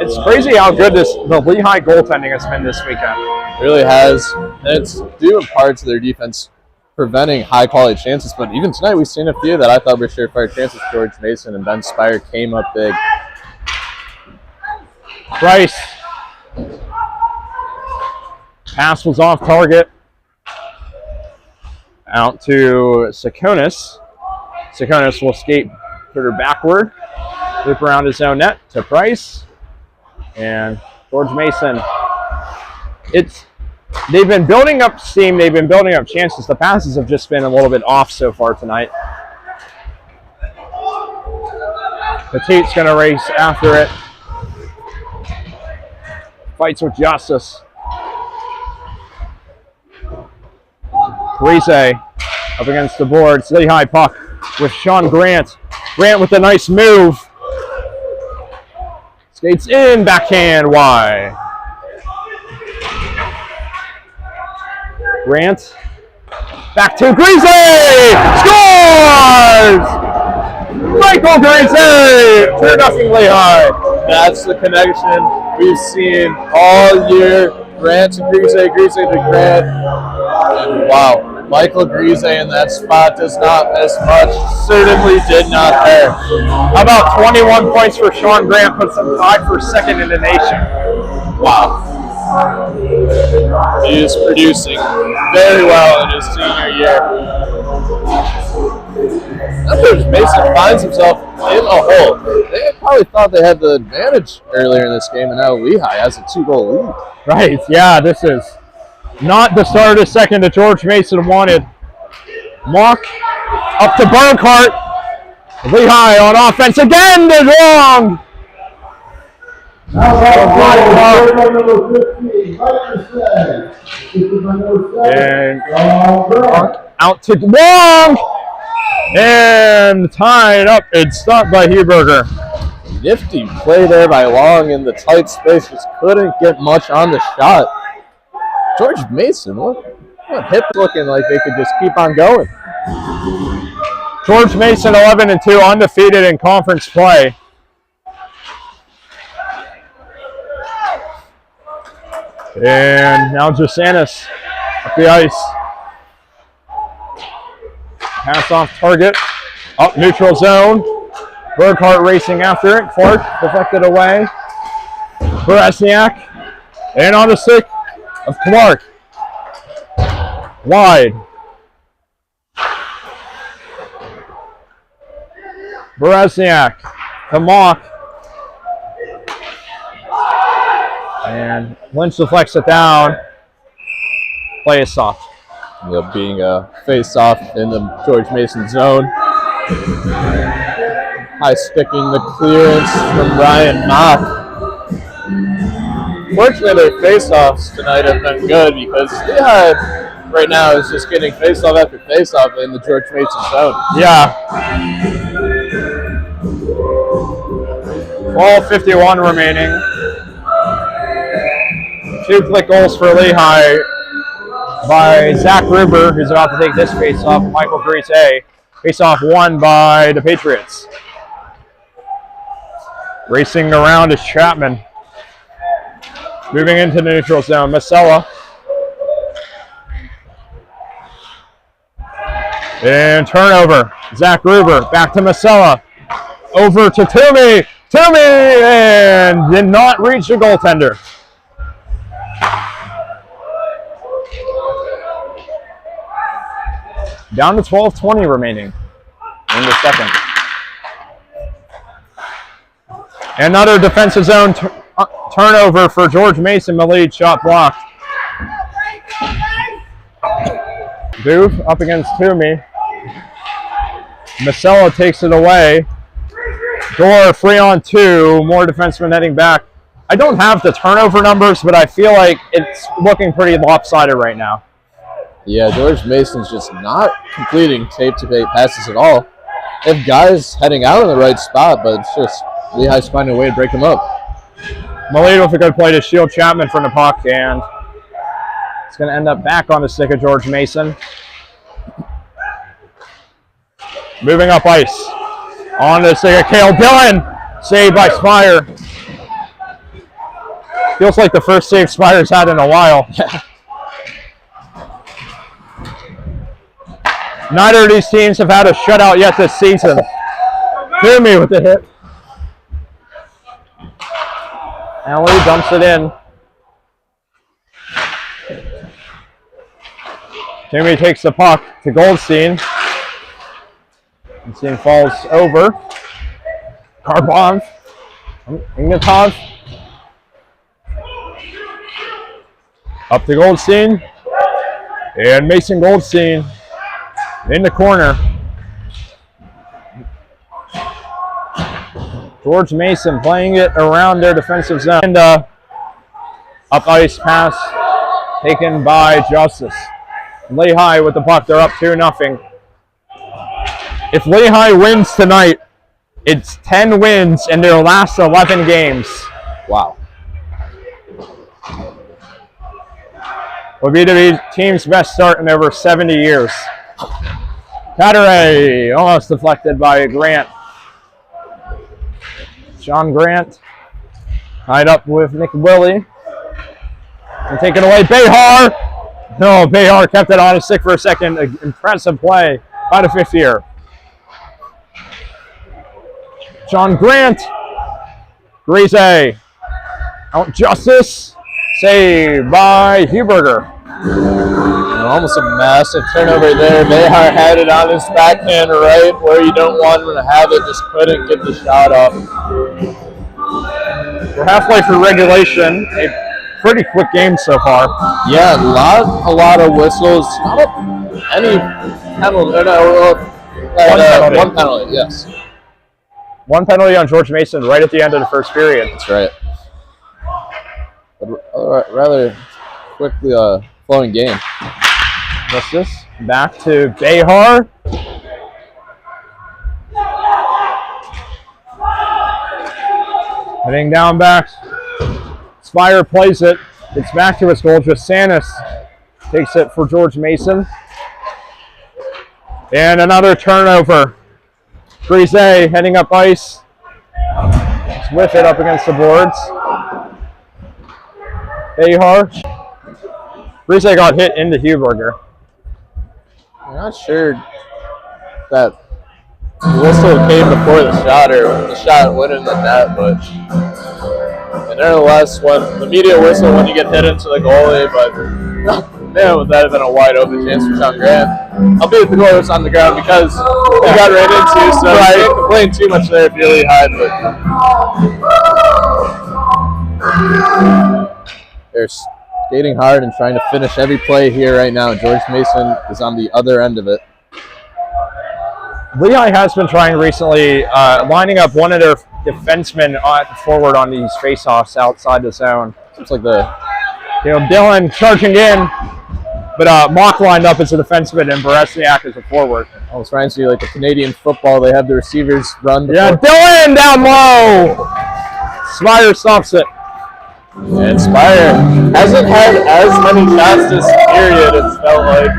It's crazy how good the Lehigh goaltending has been this weekend. It really has. And it's due in part to their defense preventing high-quality chances. But even tonight, we've seen a few that I thought were surefire chances. George Mason and Ben Spire came up big. Price. Pass was off target. Out to Sakonis. Sakonis will skate further backward. Loop around his own net to Price. And George Mason. They've been building up steam. They've been building up chances. The passes have just been a little bit off so far tonight. Petite's going to race after it. Fights with Justice. Grise up against the boards. Lehigh puck with Sean Grant. Grant with a nice move. Skates in, backhand wide. Grant. Back to Grise! Scores! Michael Grise! 2-0 Lehigh. That's the connection we've seen all year. Grant to Grise, Grise to Grant. And wow, Michael Grise in that spot does not miss much. Certainly did not there. How about 21 points for Sean Grant, puts him tied for second in the nation. Wow. He is producing very well in his senior year. George Mason finds himself in a hole. They probably thought they had the advantage earlier in this game, and now Lehigh has a 2-goal lead. Right, yeah, this is not the start of the second that George Mason wanted. Mock up to Burkhart. Lehigh on offense again, they're wrong. And out to Wong. And tied up and stopped by Huberger. Nifty play there by Long in the tight space. Just couldn't get much on the shot. George Mason, what hips looking like they could just keep on going. George Mason 11-2, undefeated in conference play. And now Josanis up the ice. Pass off target. Up neutral zone. Burkhart racing after it. Clark deflected away. Barasniak. And on the stick of Clark. Wide. Barasniak to Mock. And Lynch deflects it down. Play is soft. Being a face-off in the George Mason zone. High sticking the clearance from Ryan Mock. Fortunately, their face-offs tonight have been good because Lehigh right now is just getting face-off after face-off in the George Mason zone. Yeah. 12:51 remaining. 2 quick goals for Lehigh. by Zach Gruber, who's about to take this face-off. Michael Grease. Face-off won by the Patriots. Racing around is Chapman. Moving into the neutral zone, Masella. And turnover. Zach Gruber back to Masella. Over to Toomey. Toomey! And did not reach the goaltender. Down to 12:20 remaining in the second. Another defensive zone turnover for George Mason. The lead shot blocked. Booth up against Toomey. Masella takes it away. Door free on 2. More defensemen heading back. I don't have the turnover numbers, but I feel like it's looking pretty lopsided right now. Yeah, George Mason's just not completing tape-to-tape passes at all. They have guys heading out in the right spot, but it's just Lehigh's finding a way to break them up. Malade with a good play to shield Chapman from the puck, and it's going to end up back on the stick of George Mason. Moving up ice. On the stick of Cale Dillon. Saved by Spire. Feels like the first save Spire's had in a while. Neither of these teams have had a shutout yet this season. Toomey with the hit. Alley dumps it in. Toomey takes the puck to Goldstein. Goldstein falls over. Karbov. Ignatov. Up to Goldstein. And Mason Goldstein in the corner. George Mason playing it around their defensive zone. And up ice pass taken by Justice. Lehigh with the puck. They're up 2-0. If Lehigh wins tonight, it's 10 wins in their last 11 games. Wow. Will be the team's best start in over 70 years. Catteray almost deflected by Grant. John Grant tied up with Nick Willie. And taken away Behar. No, Behar kept it on his stick for a second. Impressive play by the fifth year. John Grant. Grise. Out Justice. Saved by Huberger. Almost a massive turnover there. Behar had it on his backhand right where you don't want him to have it. Just couldn't get the shot off. We're halfway through regulation. A pretty quick game so far. Yeah, a lot of whistles. Not any penalty. One penalty, yes. One penalty on George Mason right at the end of the first period. That's right. But rather quickly flowing game. Justice back to Behar. Heading down back. Spire plays it. It's back to his goal. Jasanis takes it for George Mason. And another turnover. Grise heading up ice. Just whiff it up against the boards. Behar. Grise got hit into Huberger. I'm not sure that the whistle came before the shot or the shot went in the net, but nevertheless, when the media whistle when you get hit into the goalie, but man, would that have been a wide open chance for Sean Grant. Albeit the goalie was on the ground because he got right into, so I can't complain too much there if you're Lehigh, but they're skating hard and trying to finish every play here right now. George Mason is on the other end of it. Lehigh has been trying recently, lining up one of their defensemen forward on these faceoffs outside the zone. Seems like the Dillon charging in, but Mock lined up as a defenseman and Beresniak as a forward. Almost reminds me like the Canadian football. They have the receivers run. Yeah, Dillon down low. Spire stops it. And Spire hasn't had as many shots this period, it's felt like.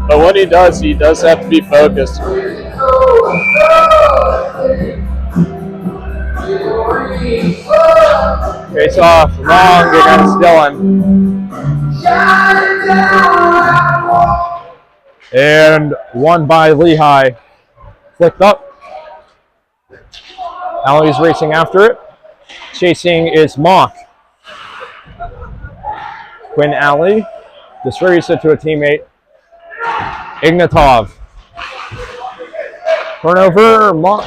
But when he does have to be focused. Face off, long against Dylan. And won by Lehigh. Flicked up. Alley's racing after it. Chasing is Mock. Quinn Alley distributes it to a teammate. Ignatov. Turnover, Mock.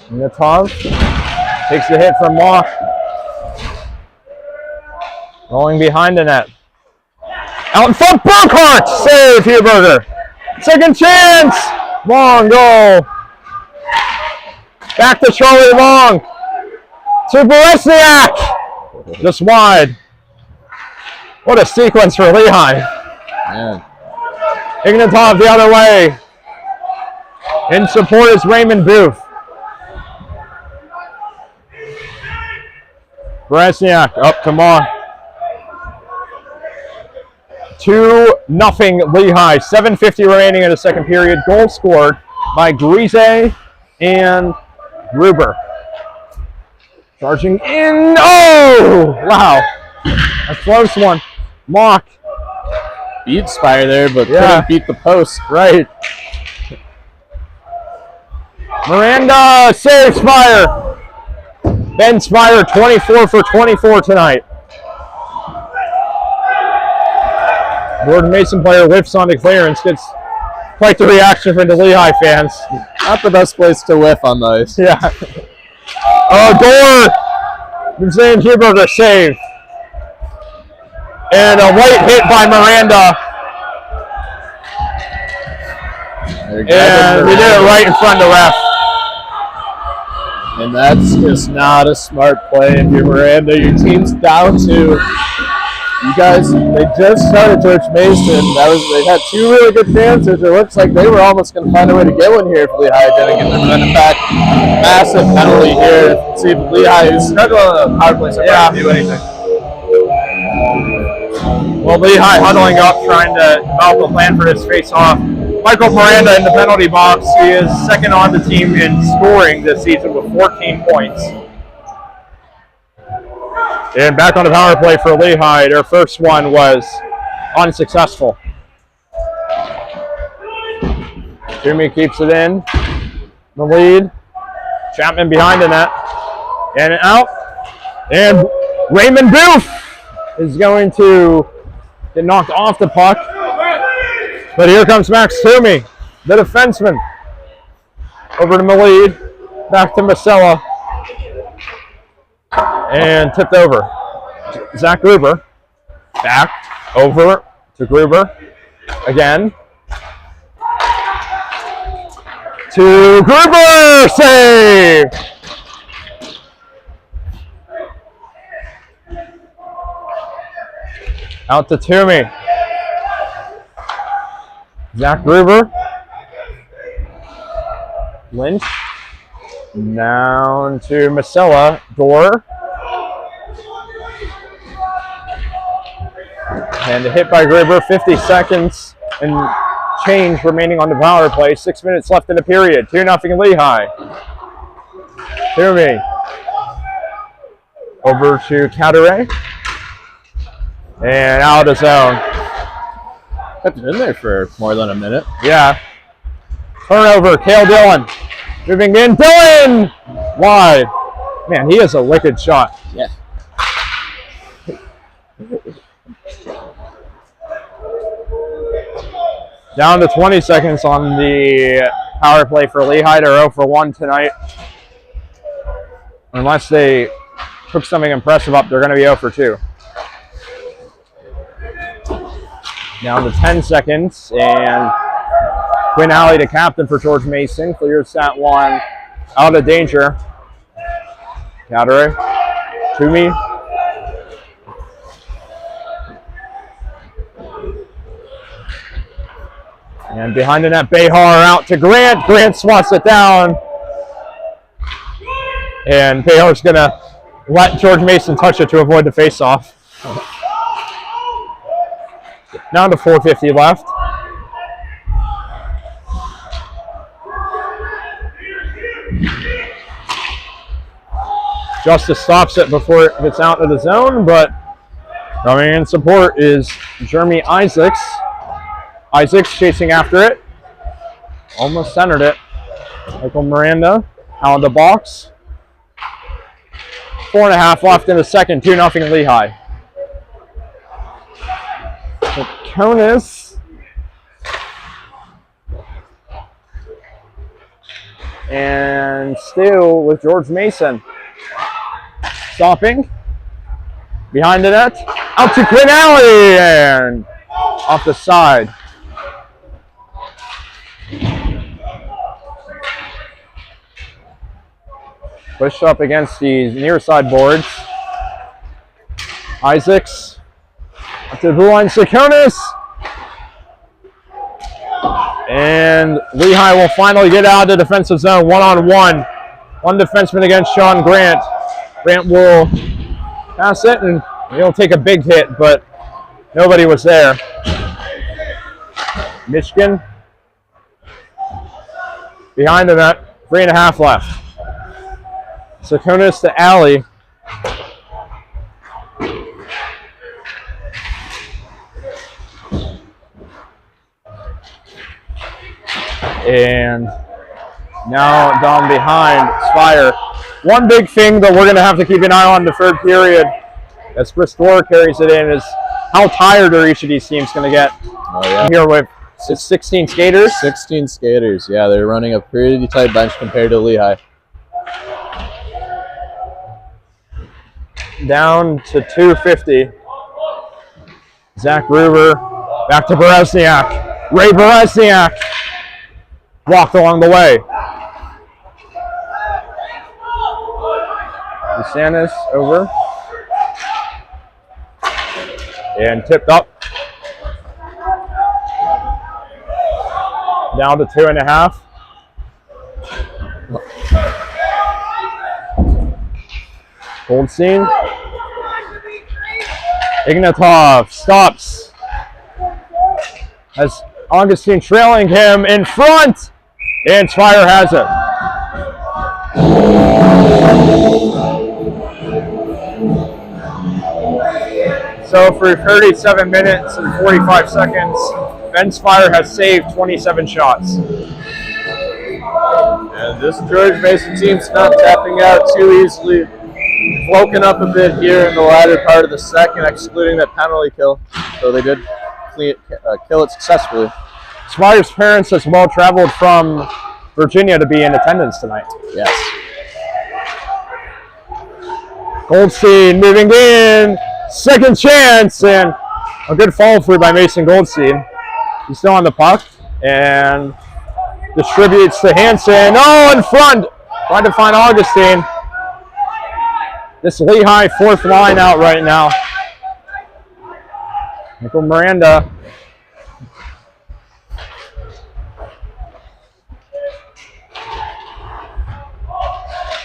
Ignatov takes the hit from Mock. Rolling behind the net. Out in front, Burkhart! Save, Huberger. Second chance! Long goal. Back to Charlie Long. To Boresniak. Just wide. What a sequence for Lehigh. Man. Ignatov the other way. In support is Raymond Booth. Boresniak up to Mock. 2-0 Lehigh. 7:50 remaining in the second period. Goal scored by Grise and Gruber. Charging in. Oh! Wow. A close one. Mock. Beat Spire there, but couldn't beat the post. Right. Miranda saves Spire. Ben Spire 24 for 24 tonight. Gordon Mason player whiffs onto clearance. Gets quite the reaction from the Lehigh fans. Not the best place to whiff on the ice. Yeah. Oh, Gore! Been saying Huber to save. And a late hit by Miranda. And we did it right in front of the ref. And that's just not a smart play. If you're Miranda, your team's down to. You guys, they just started George Mason. They had two really good chances. It looks like they were almost going to find a way to get one here if Lehigh didn't get them. And in fact, massive penalty here. See if Lehigh is struggling on the power play, so can't do anything. Well, Lehigh huddling up, trying to develop a plan for this face-off. Michael Miranda in the penalty box. He is second on the team in scoring this season with 14 points. And back on the power play for Lehigh. Their first one was unsuccessful. Jimmy keeps it in. The lead. Chapman behind the net. And out. And Raymond Booth is going to get knocked off the puck. But here comes Max Toomey, the defenseman. Over to Malid. Back to Masella. And tipped over. Zach Gruber. Back over to Gruber. Again. To Gruber! Save! Out to Toomey. Zach Gruber. Lynch. Down to Masella. Gore. And a hit by Gruber. 50 seconds and change remaining on the power play. 6 minutes left in the period. 2-0 Lehigh. Toomey. Over to Cadaret. And out of zone. Kept it in there for more than a minute. Yeah. Turnover. Cale Dillon. Moving in. Dillon! Wide. Man, he has a wicked shot. Yeah. Down to 20 seconds on the power play for Lehigh. They're 0 for 1 tonight. Unless they cook something impressive up, they're going to be 0 for 2. Down to 10 seconds, and Quinn Alley, the captain for George Mason, clears that one out of danger. Cowdery, Toomey. And behind the net, Behar out to Grant. Grant swats it down. And Bayar's going to let George Mason touch it to avoid the face-off. Down to 4:50 left. Justice stops it before it gets out of the zone, but coming in support is Jeremy Isaacs. Isaacs chasing after it. Almost centered it. Michael Miranda out of the box. 4.5 left in the second. 2-0 Lehigh. Konis. And still with George Mason. Stopping. Behind the net. Out to Quinelli. And off the side. Pushed up against these near side boards. Isaacs. Up to the blue line, Sakonis. And Lehigh will finally get out of the defensive zone, 1-on-1. One defenseman against Sean Grant. Grant will pass it, and he'll take a big hit, but nobody was there. Michigan behind the net, 3.5 left. Sakonis to Alley. And now down behind Spire. One big thing that we're going to have to keep an eye on the third period as Chris Dorr carries it in is how tired are each of these teams going to get. Oh, yeah. Here with 16 skaters. 16 skaters. Yeah, they're running a pretty tight bench compared to Lehigh. Down to 250. Zach Gruber back to Berezniak. Ray Berezniak walked along the way. DeSantis over. And tipped up. Down to 2.5. Goldstein. Ignatov stops. As Augustine trailing him in front. And Spire has it. So for 37 minutes and 45 seconds, Ben Spire has saved 27 shots. And this George Mason team's not tapping out too easily. Woken up a bit here in the latter part of the second, excluding that penalty kill. So they did kill it successfully. Spire's parents as well traveled from Virginia to be in attendance tonight. Yes. Goldstein moving in. Second chance, and a good follow through by Mason Goldstein. He's still on the puck and distributes to Hansen. Oh, in front! Trying to find Augustine. This Lehigh fourth line out right now. Michael Miranda.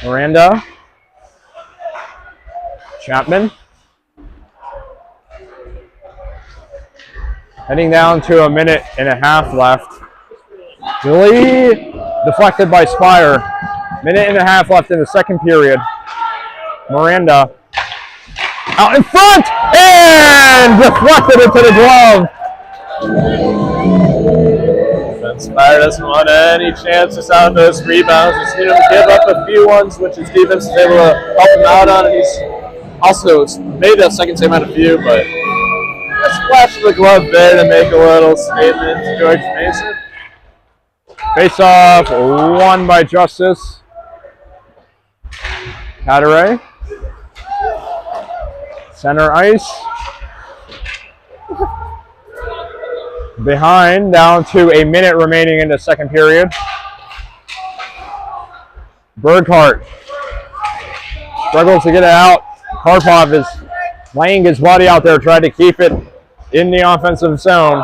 Miranda. Chapman. Heading down to 1.5 left. Julie deflected by Spire. 1.5 left in the second period. Miranda out in front and deflected into the glove. And Spire doesn't want any chances out of those rebounds. He's going to give up a few ones, which his defense is able to help him out on. And he's also made that second save out of few, but a splash of the glove there to make a little statement to George Mason. Face off, won by Justice. Cataray. Center ice. Behind, down to 1 minute remaining in the second period. Burkhart struggles to get it out. Karpov is laying his body out there, trying to keep it in the offensive zone.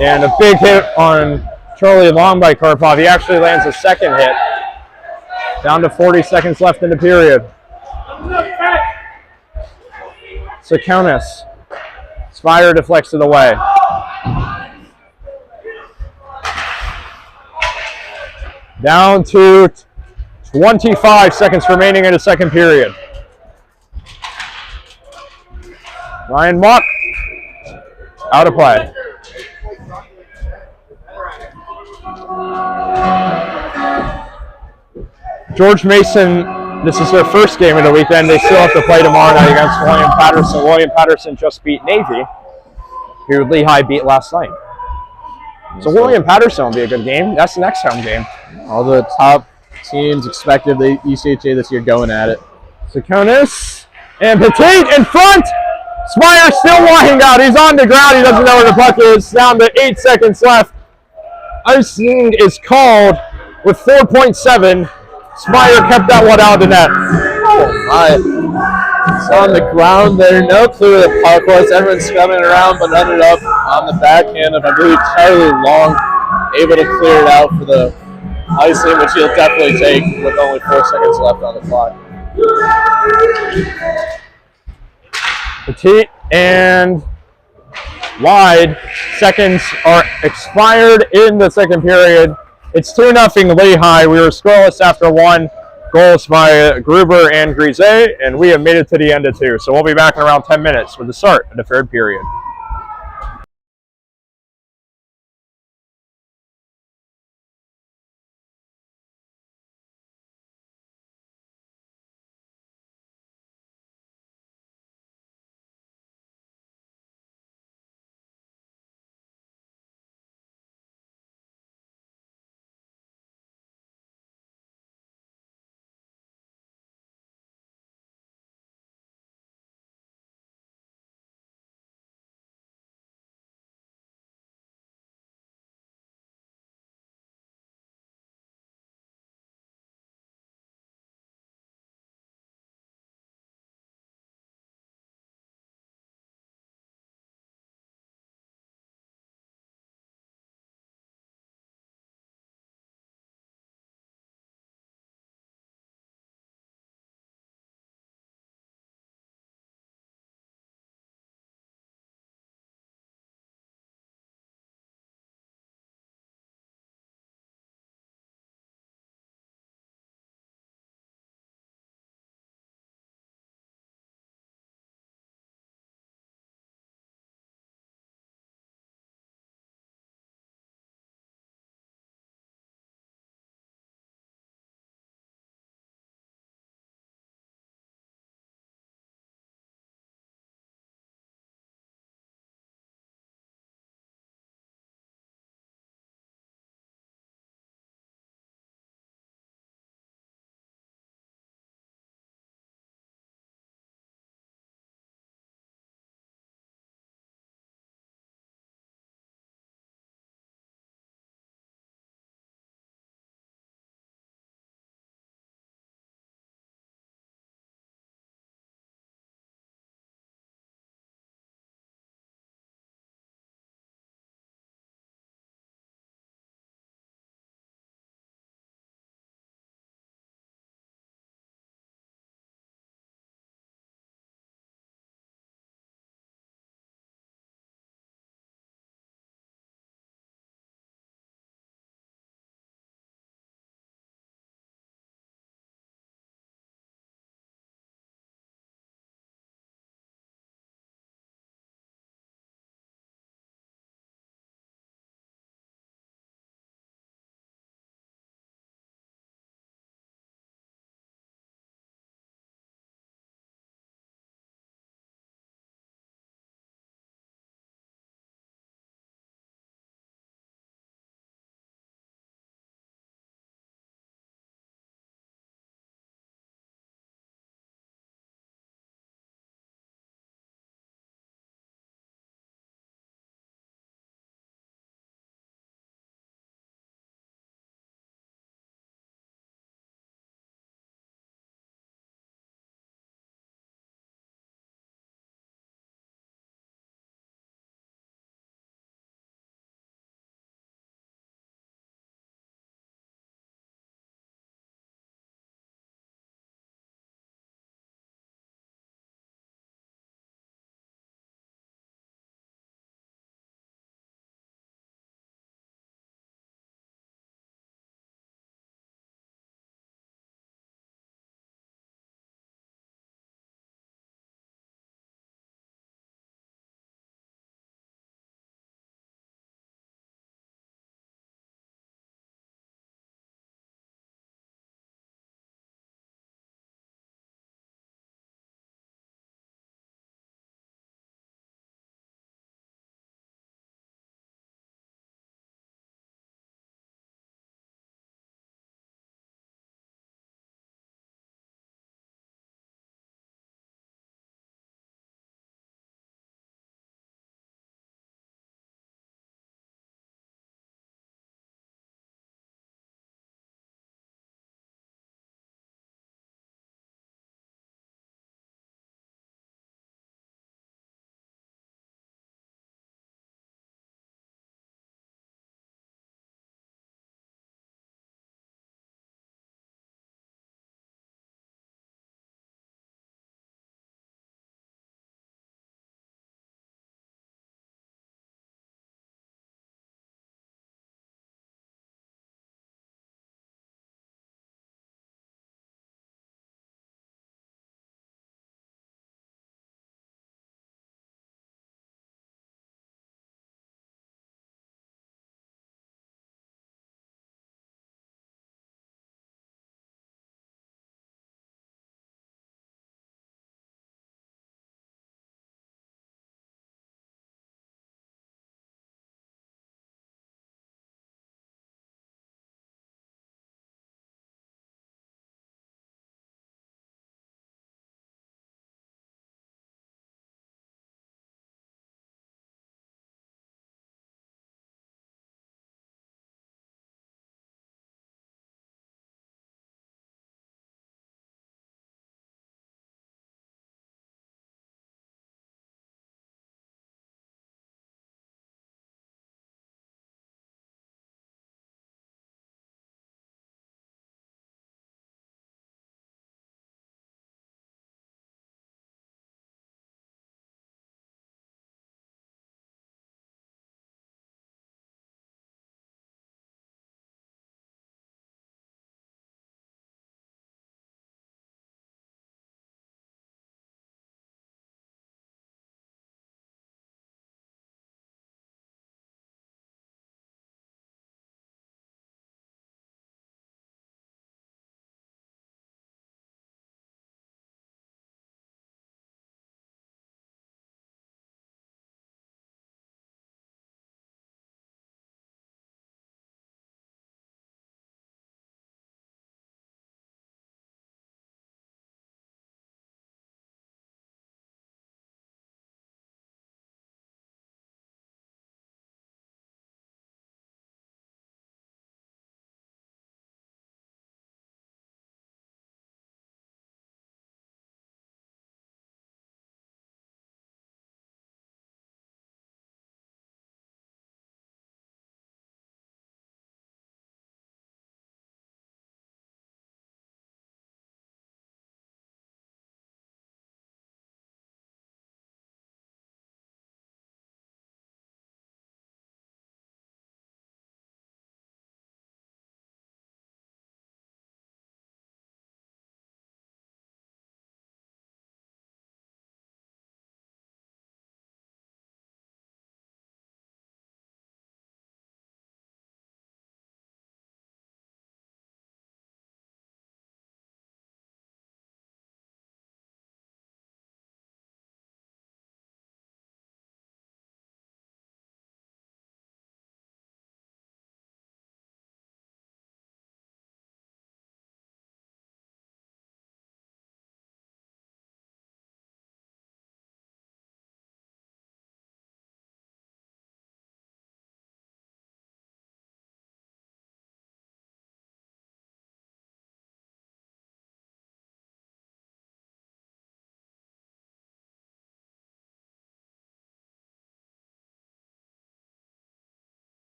And a big hit on Charlie Long by Karpov. He actually lands a second hit. Down to 40 seconds left in the period. Sakonis. Spire deflects it away. Down to 25 seconds remaining in the second period. Ryan Mock. Out of play. George Mason, this is their first game of the weekend. They still have to play tomorrow night against William Patterson. William Patterson just beat Navy, who Lehigh beat last night. So William Patterson will be a good game. That's the next home game. All the top teams expected the ECHA this year going at it. Sakonis and Petit in front. Spire still walking out. He's on the ground. He doesn't know where the puck is. Down to 8 seconds left. Icing is called with 4.7. Spire kept that one out of the net. Oh my. It's on the ground there. No clue where the puck was. Everyone's coming around, but ended up on the backhand of, I believe, Charlie Long, able to clear it out for the icing, which he'll definitely take with only 4 seconds left on the clock. Petit and wide. Seconds are expired in the second period. It's 2-0 Lehigh. We were scoreless after one. Goals by Gruber and Grise, and we have made it to the end of two. So we'll be back in around 10 minutes with the start of the third period.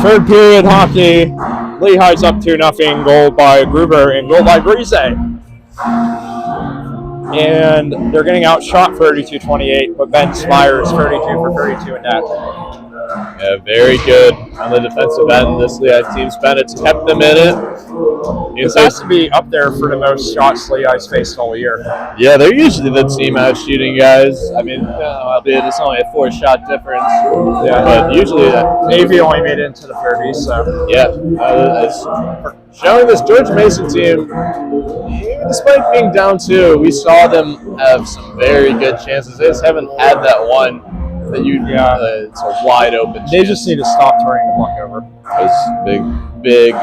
Third period hockey. Lehigh's up 2-0. Goal by Gruber and goal by Brise. And they're getting outshot 32-28, but Ben Spire is 32 for 32 in net. Yeah, very good on the defensive end. This Lehigh team's been. It's kept them in it. This has to be up there for the most shots Lehigh's faced all year. Yeah, they're usually the team out shooting guys. I mean, albeit it's only a 4-shot difference. Yeah, but usually Navy only made it into the 30s, so yeah. It's showing this George Mason team, even despite being down 2, we saw them have some very good chances. They just haven't had that one that it's a wide open chance. They just need to stop turning the puck over. That's a big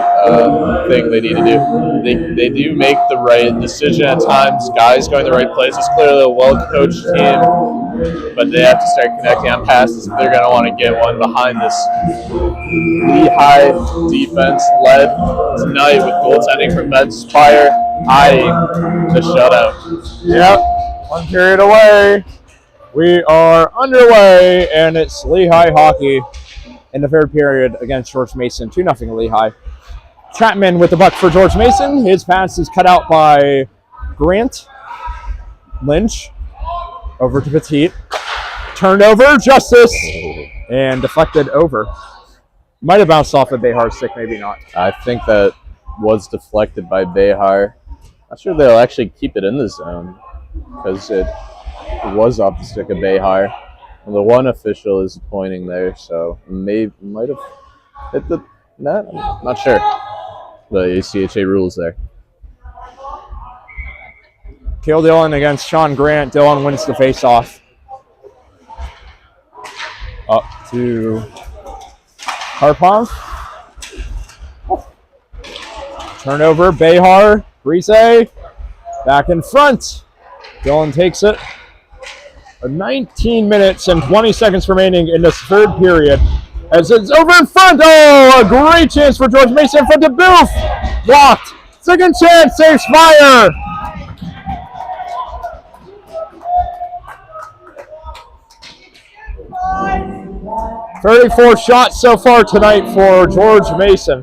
thing they need to do. They do make the right decision at times. Guys going the right places. Clearly a well-coached team, but they have to start connecting on passes if they're going to want to get one behind this Lehigh defense led tonight with goaltending from Ben Spire, eyeing the shutout. Yep, 1 period away. We are underway, and it's Lehigh hockey in the third period against George Mason. 2-0 Lehigh. Chapman with the puck for George Mason. His pass is cut out by Grant. Lynch over to Petit. Turned over, Justice, and deflected over. Might have bounced off of Behar's stick, maybe not. I think that was deflected by Behar. Not sure they'll actually keep it in the zone because it was off the stick of Behar. And the one official is pointing there, so might have hit the net. I'm not sure. The ECHA rules there. Cale Dillon against Sean Grant. Dillon wins the face-off. Up to Karpov. Turnover, Behar, Brise, back in front. Dillon takes it. 19 minutes and 20 seconds remaining in this third period. As it's over in front. Oh, a great chance for George Mason in front of Booth. Blocked. Second chance, saves Fire. .34 shots so far tonight for George Mason.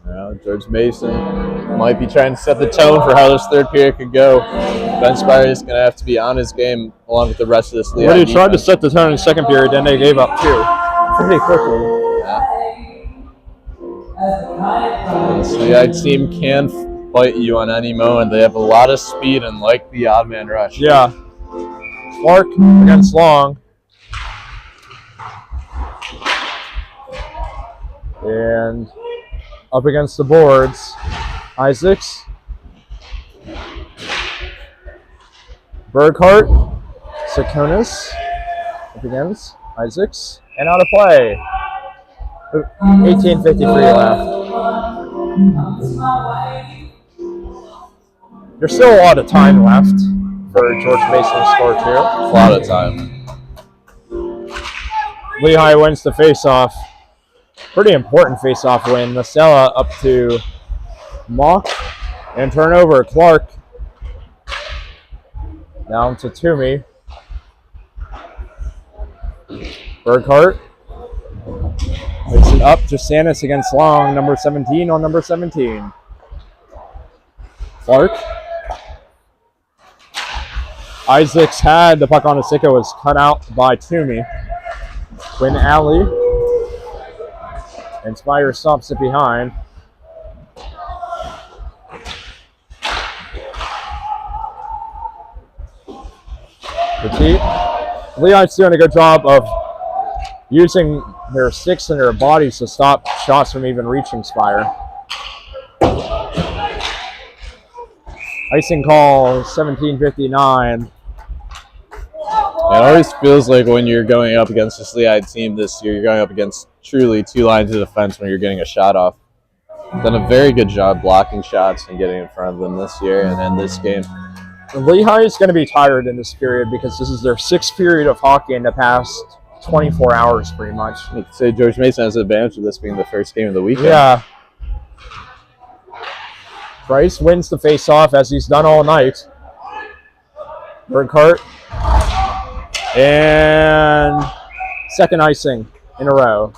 Well, George Mason might be trying to set the tone for how this third period could go. Ben Spire is going to have to be on his game along with the rest of this Lehigh Well, he tried to set the tone in the second period, then they gave up 2 pretty quickly. Yeah. This Lehigh team can fight you on any moment. They have a lot of speed and like the odd man rush. Yeah. Clark against Long. And up against the boards, Isaacs. Burkhart. Sakonis. Up against Isaacs. And out of play. 18:53 left. There's still a lot of time left for George Mason to score 2. A lot of time. Lehigh wins the face-off. Pretty important face-off win. Nacella up to Mock. And turnover. Clark down to Toomey. Burkhart makes it up. Jasanis against Long. Number 17 on number 17. Clark. Isaacs had the puck on the stick. It was cut out by Toomey. Quinn Alley. And Spire stops it behind. Petit. Lehigh's doing a good job of using their sticks and their bodies to stop shots from even reaching Spire. Icing call, 17:59. It always feels like when you're going up against this Lehigh team this year, you're going up against truly 2 lines of defense when you're getting a shot off. Done a very good job blocking shots and getting in front of them this year and in this game. Lehigh is going to be tired in this period because this is their 6th period of hockey in the past 24 hours, pretty much. You could say George Mason has the advantage of this being the first game of the weekend. Yeah. Price wins the face-off as he's done all night. Burkhart. And second icing in a row.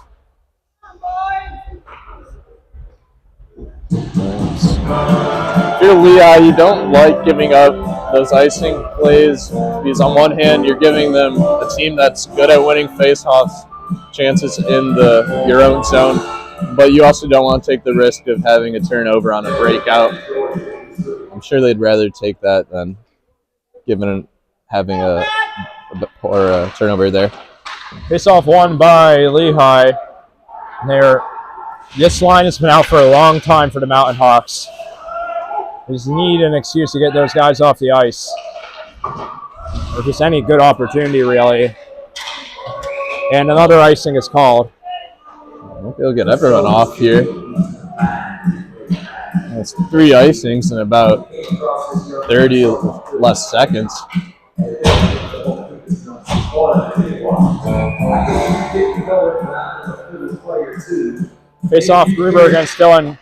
If you're Lehigh, you don't like giving up those icing plays because on one hand, you're giving them a team that's good at winning face-offs chances in your own zone, but you also don't want to take the risk of having a turnover on a breakout. I'm sure they'd rather take that than having a turnover there. Face-off won by Lehigh. This line has been out for a long time for the Mountain Hawks. They just need an excuse to get those guys off the ice. Or just any good opportunity, really. And another icing is called. They'll get everyone off here. That's 3 icings in about 30 less seconds. Face off Gruber against Dylan.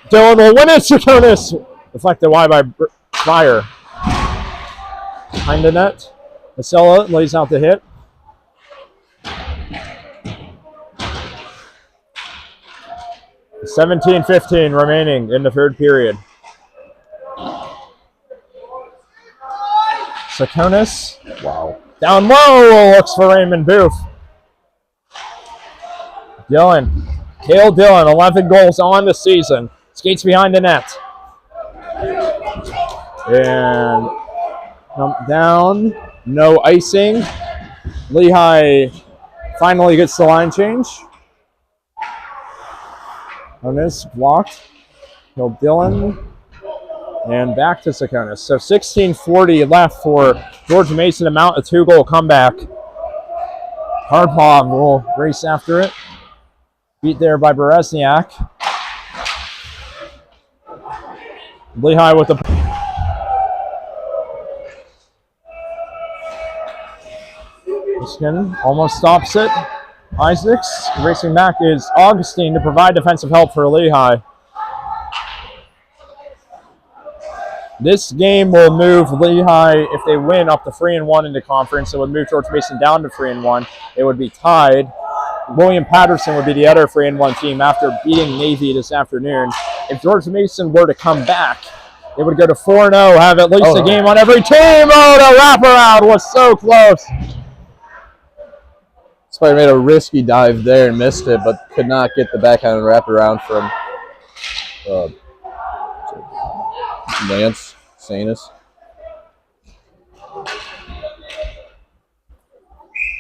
Dylan will win it. Sakonis deflected wide by Fire. Behind the net. Masella lays out the hit. $17:15 remaining in the third period. Sakonis. Wow. Down low. Looks for Raymond Booth. Dylan. Cale Dylan, 11 goals on the season. Skates behind the net. And down. No icing. Lehigh finally gets the line change. Sakonis blocked. Cale Dylan. And back to Sakonis. So 16:40 left for George Mason to mount a 2-goal comeback. Karpov will race after it. Beat there by Berezniak. Lehigh with the... Michigan almost stops it. Isaacs racing back is Augustine to provide defensive help for Lehigh. This game will move Lehigh, if they win, up to 3-1 in the conference. It would move George Mason down to 3-1. It would be tied. William Patterson would be the other 3-1 team after beating Navy this afternoon. If George Mason were to come back, it would go to 4-0, have at least a game on every team. Oh, the wraparound was so close. Spider made a risky dive there and missed it, but could not get the backhand wraparound from Lance Sanus.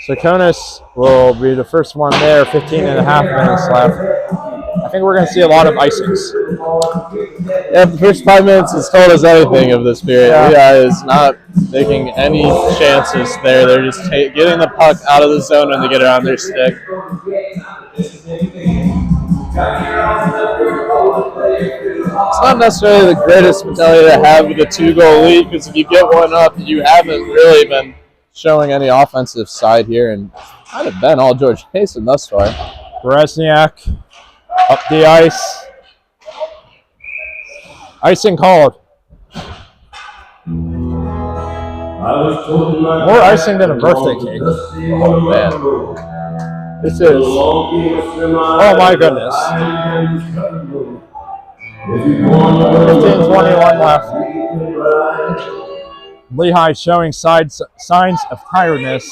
Sakonis will be the first one there, 15.5 minutes left. I think we're going to see a lot of icings. Yeah, the first 5 minutes has told us anything of this period. Lehigh is not taking any chances there. They're just getting the puck out of the zone when they get it on their stick. It's not necessarily the greatest mentality to have with a 2-goal lead, because if you get one up, you haven't really been showing any offensive side here, and kind of been all George Mason thus far. Berezniak up the ice. Icing called. More icing than a birthday cake. Oh, man. This is... Oh, my goodness. 15:21 left. Lehigh showing signs of tiredness.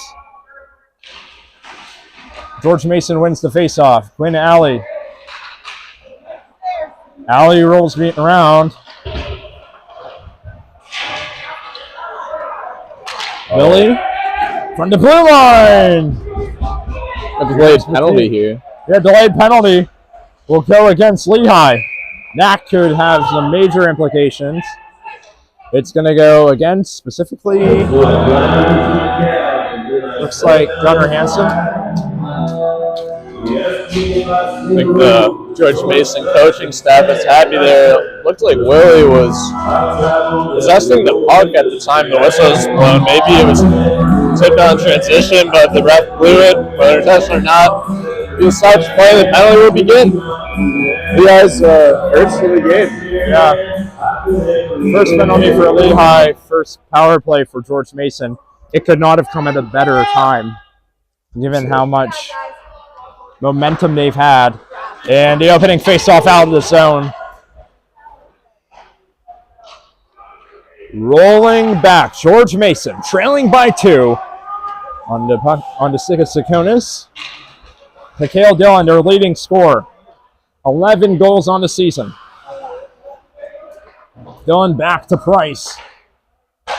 George Mason wins the faceoff. Quinn Alley. Alley rolls beating around. Billy from the blue line. A delayed penalty here. Yeah, delayed penalty will go against Lehigh. That could have some major implications. It's going to go again, specifically, looks like Gunnar Hansen. I think the George Mason coaching staff is happy there. It looked like Willie was possessing the puck at the time the whistle was blown. Maybe it was tipped on transition, but the ref blew it, whether intentional or not. If he decides to play, the penalty will begin. Lehigh's first of the game. Yeah. First penalty for Lehigh, first power play for George Mason. It could not have come at a better time, given how much momentum they've had. And the opening face-off out of the zone. rolling back. George Mason trailing by 2. On the stick of Sakonis. Mikhail Dillon, their leading scorer. 11 goals on the season. Dillon back to Price.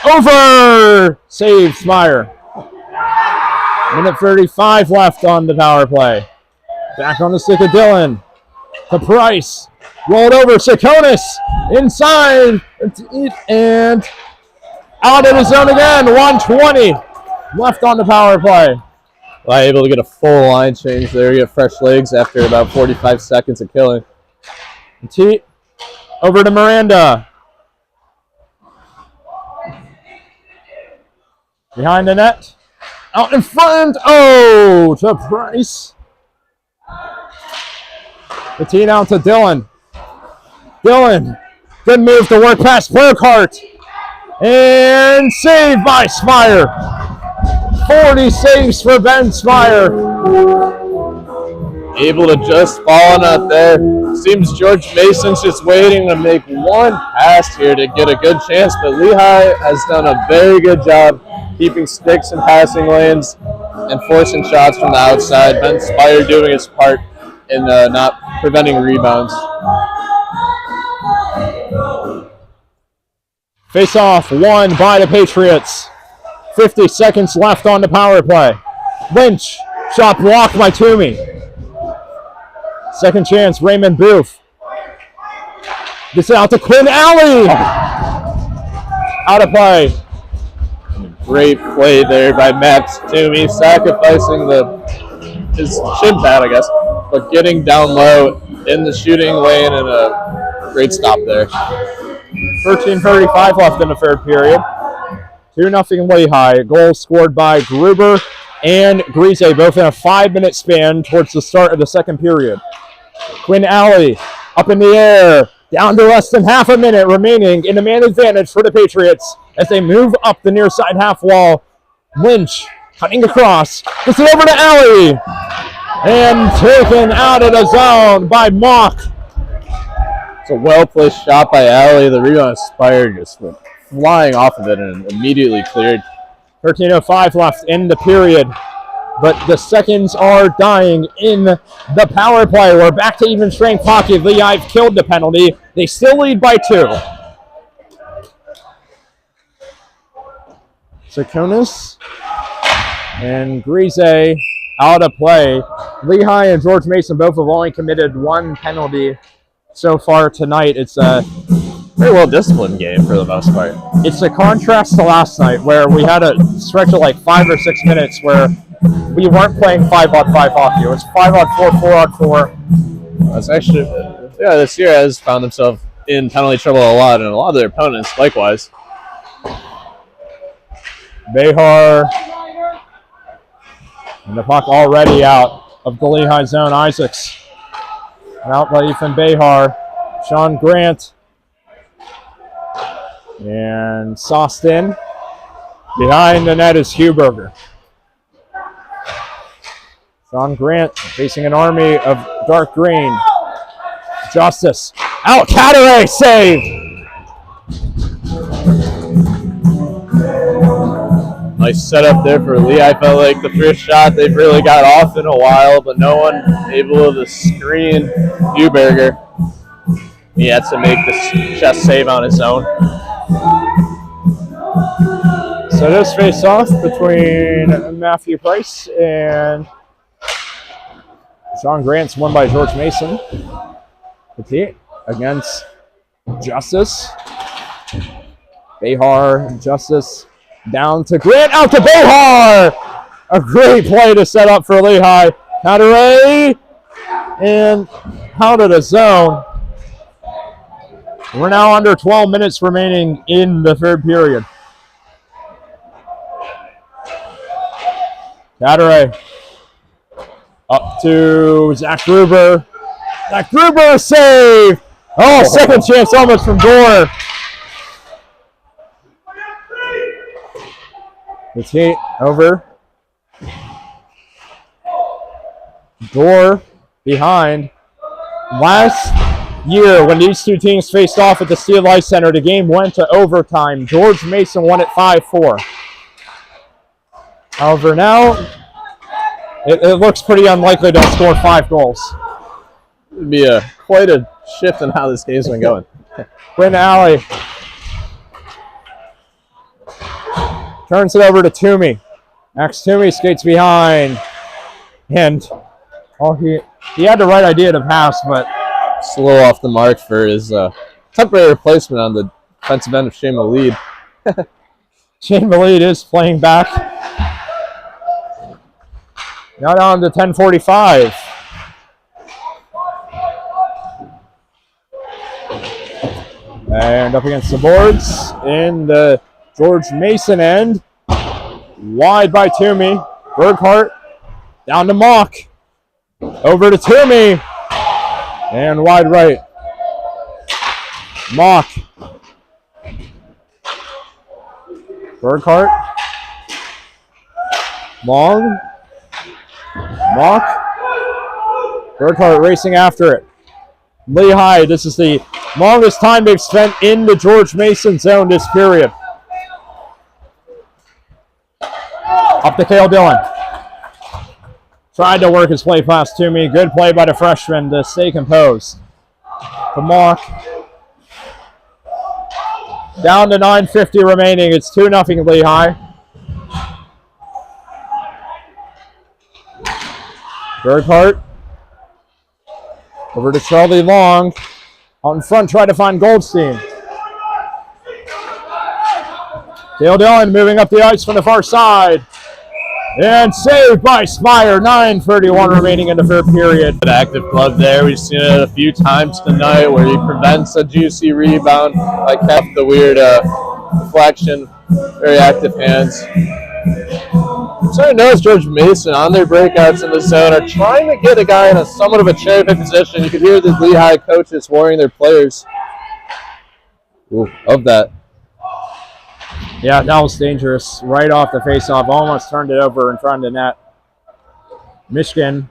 Over! Saved Smyer. Minute 35 left on the power play. Back on the stick of Dillon. To Price. Rolled over. Sakonis. Inside. And out of the zone again. 1:20 left on the power play. Well, able to get a full line change there. Get fresh legs after about 45 seconds of killing. T over to Miranda. Behind the net. Out in front. Oh, to Price. The tee down to Dillon. Dillon. Good move to work past Burkhart. And saved by Smyer. 40 saves for Ben Smyer. Able to just fall out there. Seems George Mason's just waiting to make one pass here to get a good chance, but Lehigh has done a very good job keeping sticks in passing lanes and forcing shots from the outside. Ben Smyer doing his part in not preventing rebounds. Face-off won by the Patriots. 50 seconds left on the power play. Lynch, shot blocked by Toomey. Second chance, Raymond Booth. Gets it out to Quinn Alley. Out of play. Great play there by Max Toomey, sacrificing his shin pad, I guess, but getting down low in the shooting lane and a great stop there. 13:35 left in the third period. 2-0 Lehigh. Goal scored by Gruber and Grise, both in a 5-minute span towards the start of the second period. Quinn Alley up in the air. Down to less than half a minute remaining in the man advantage for the Patriots as they move up the near side half wall. Lynch cutting across. Gets it over to Alley. And taken out of the zone by Mock. It's a well-placed shot by Alley. The rebound Spire just went flying off of it and immediately cleared. 13:05 left in the period, but the seconds are dying in the power play. We're back to even strength hockey. Lehigh killed the penalty. They still lead by 2. Sakonis and Grise out of play. Lehigh and George Mason both have only committed 1 penalty so far tonight. It's a very well-disciplined game for the most part. It's a contrast to last night where we had a stretch of like 5 or 6 minutes where we weren't playing 5-on-5 hockey. It was 5-on-4, 4-on-4. That's actually, this year has found himself in penalty trouble a lot, and a lot of their opponents likewise. Behar. And the puck already out of the Lehigh zone. Isaacs. And out by Ethan Behar. Sean Grant. And Sostin. Behind the net is Huberger. Sean Grant facing an army of dark green. Justice. Out Catteray. Save. Nice setup there for Lehigh. I felt like the first shot they've really got off in a while, but no one able to screen Huberger. He had to make the chest save on his own. So this face-off between Matthew Price and Sean Grant's won by George Mason. Petit against Justice. Behar, Justice, down to Grant, out to Behar! A great play to set up for Lehigh. Catteray, and out of the zone. We're now under 12 minutes remaining in the third period. Catteray up to Zach Gruber. Zach Gruber save! Oh, second chance almost from Dorr. It's hit over. Dorr behind. Last year when these two teams faced off at the Steel Life Center, the game went to overtime. George Mason won it 5-4. However, now it looks pretty unlikely they'll score 5 goals. It would be quite a shift in how this game's been going. Quinn Alley turns it over to Toomey. Max Toomey skates behind. And he had the right idea to pass, but just a little off the mark for his temporary replacement on the defensive end of Shane Malid. Shane Malid is playing back. Now down to 10:45. And up against the boards in the George Mason end. Wide by Toomey. Burkhart down to Mock. Over to Toomey. And wide right. Mock. Burkhart. Long. Mock. Burkhart racing after it. Lehigh, this is the longest time they've spent in the George Mason zone this period. Up to Cale Dillon. Tried to work his play past Toomey. Good play by the freshman to stay composed. To Mock. Down to 9:50 remaining. It's 2-0 Lehigh. Burkhart. Over to Charlie Long. Out in front, try to find Goldstein. Cale Dillon moving up the ice from the far side. And saved by Spire. 9:31 remaining in the third period. An active glove there. We've seen it a few times tonight where he prevents a juicy rebound. Like kept the weird deflection. Very active hands. I'm starting to notice George Mason on their breakouts in the zone are trying to get a guy in a somewhat of a cherry pick position. You could hear the Lehigh coaches warning their players of that. Yeah, that was dangerous. Right off the faceoff, almost turned it over in front of the net. Michigan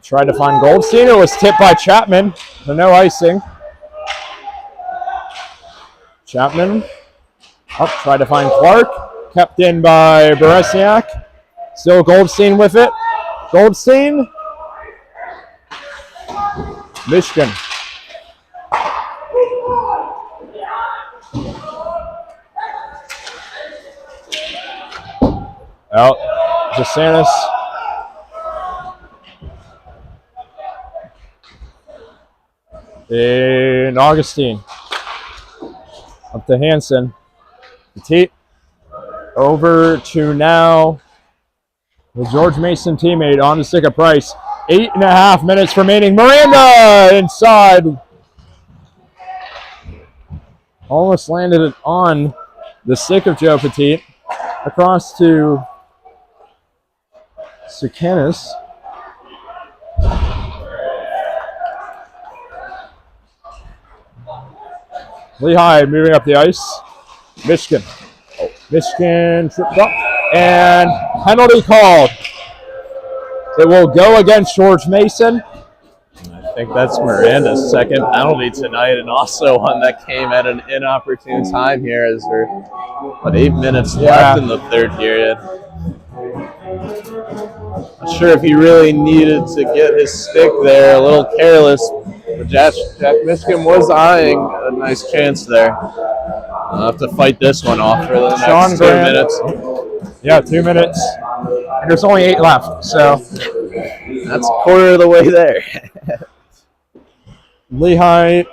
tried to find Goldstein. It was tipped by Chapman, so no icing. Chapman tried to find Clark. Kept in by Beresiak. Still Goldstein with it. Goldstein. Michigan. Out. DeSantis. And Augustine. Up to Hansen. Petit. Over to now the George Mason teammate on the stick of Price. 8.5 minutes remaining. Miranda inside. Almost landed it on the stick of Joe Petit. Across to Sukanis. Lehigh moving up the ice. Michigan. Michigan tripped up and penalty called. It will go against George Mason. I think that's Miranda's second penalty tonight, and also one that came at an inopportune time here as we're 8 minutes left in the third period. Not sure if he really needed to get his stick there, a little careless. But Jack Michigan was eyeing a nice chance there. I'll have to fight this one off for the next 2 minutes. Yeah, 2 minutes. And there's only 8 left, so that's a quarter of the way there. Lehigh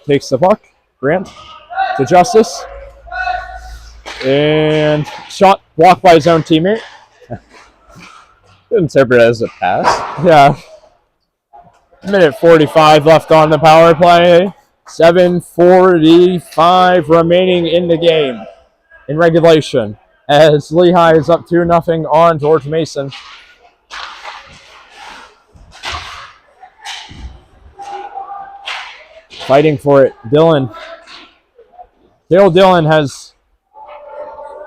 takes the puck. Grant to Justice. And shot blocked by his own teammate. Interpret it as a pass. Yeah. Minute 45 left on the power play. 7:45 remaining in the game in regulation as Lehigh is up 2-0 on George Mason. Fighting for it, Dillon. Cale Dillon has,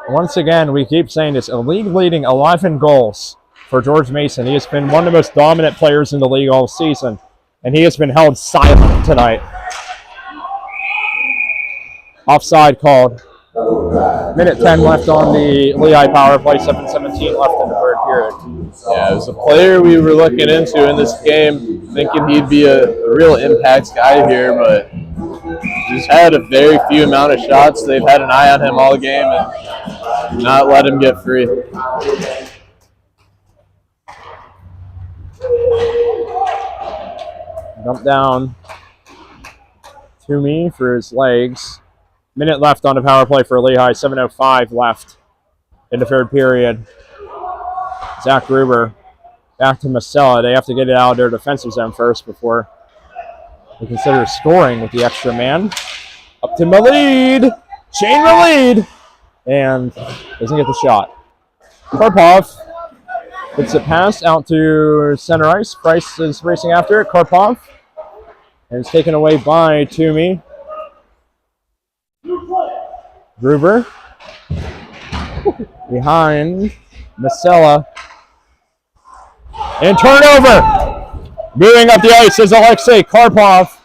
once again, we keep saying this, a league-leading 11 goals for George Mason. He has been one of the most dominant players in the league all season. and he has been held silent tonight. Offside called. Minute 10 left on the Lehigh power play, 7:17 left in the third period. Yeah, it was a player we were looking into in this game, thinking he'd be a real impact guy here, but he's had a very few amount of shots. They've had an eye on him all game and not let him get free. Dump down to me for his legs. Minute left on the power play for Lehigh. 7:05 left in the third period. Zach Gruber back to Masella. They have to get it out of their defensive zone first before they consider scoring with the extra man. Up to Malid. Shane Malid. And doesn't get the shot. Karpov gets it passed out to center ice. Price is racing after it. Karpov. And it's taken away by Toomey. Gruber behind Masella. And turnover! Moving up the ice is Alexei Karpov.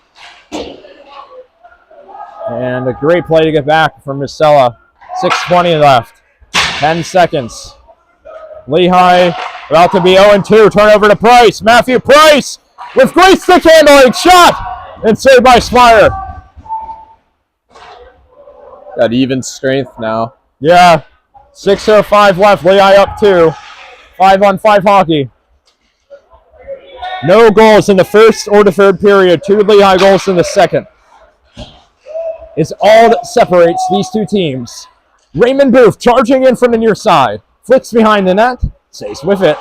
And a great play to get back from Masella. 6:20 left. 10 seconds. Lehigh about to be 0-2. Turnover to Price. Matthew Price with great stick handling. Shot! And saved by Spire. Got even strength now. Yeah. 6:05 left. Lehigh up 2. 5-on-5 hockey. No goals in the first or the third period. 2 Lehigh goals in the second. It's all that separates these two teams. Raymond Booth charging in from the near side. Flicks behind the net. Stays with it.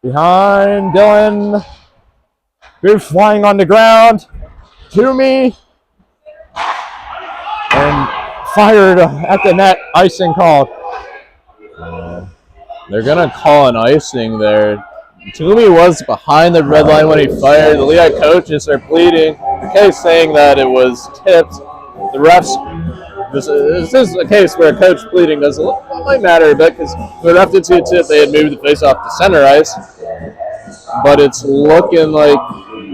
Behind Dylan. Booth flying on the ground. Toomey. And fired at the net. Icing called. They're going to call an icing there. Toomey was behind the red line when he fired. The Lehigh coaches are pleading. The case saying that it was tipped. The refs, this is a case where a coach pleading might matter a bit because the ref did see a tip. They had moved the face off to center ice. But it's looking like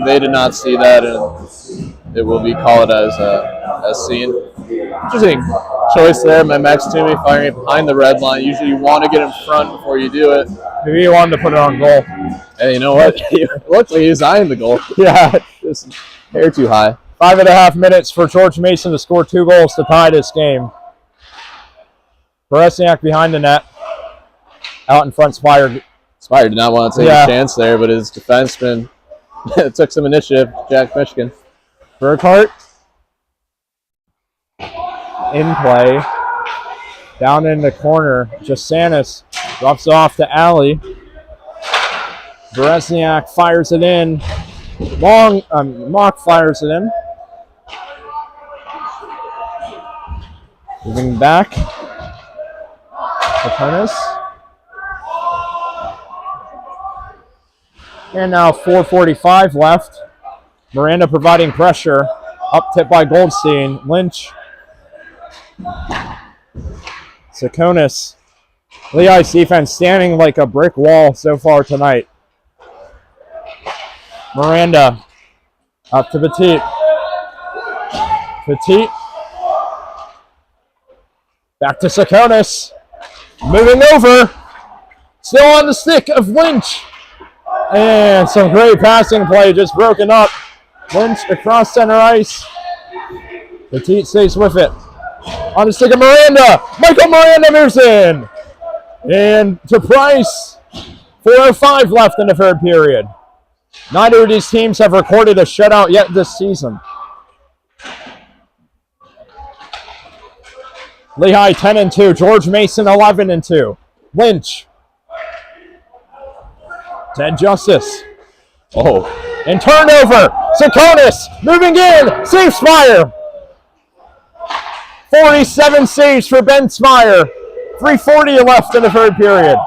they did not see that, and it will be called as seen. Interesting choice there by Max Toomey firing behind the red line. Usually you want to get in front before you do it. Maybe you wanted to put it on goal. Hey, you know what? It looked like he was eyeing the goal. Yeah. Just hair too high. 5.5 minutes for George Mason to score 2 goals to tie this game. Beresniak behind the net. Out in front, Spire. Spire did not want to take a chance there, but his defenseman took some initiative. Jack Michigan. Burkhart. In play. Down in the corner. Jasanis drops it off to Alley. Beresniak fires it in. Mock fires it in. Moving back. Paternis. And now 4:45 left. Miranda providing pressure. Up tip by Goldstein. Lynch. Sakonis. Lehigh's defense standing like a brick wall so far tonight. Miranda. Up to Petit. Petit. Back to Sakonis. Moving over. Still on the stick of Lynch. And some great passing play just broken up. Lynch across center ice. Petit stays with it. On the stick of Miranda. Michael Miranda moves in. And to Price. 4:05 left in the third period. Neither of these teams have recorded a shutout yet this season. Lehigh 10-2. George Mason 11-2. Lynch. Ted Justice. Oh. And turnover. Sakonis moving in. Saves Spire. 47 saves for Ben Spire. 3:40 left in the third period.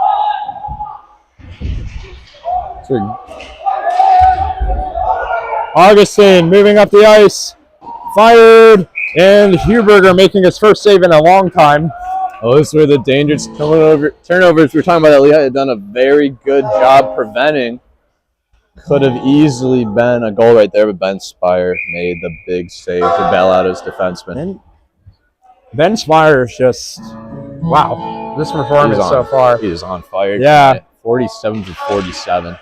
Augustine moving up the ice. Fired. And Huberger making his first save in a long time. Oh, those were the dangerous turnovers. We were talking about that Lehigh had done a very good job preventing. could have easily been a goal right there, but Ben Spire made the big save to bail out his defenseman. And Ben Spire is just, wow, this performance so far. He is on fire. Yeah. Tonight. 47 to 47.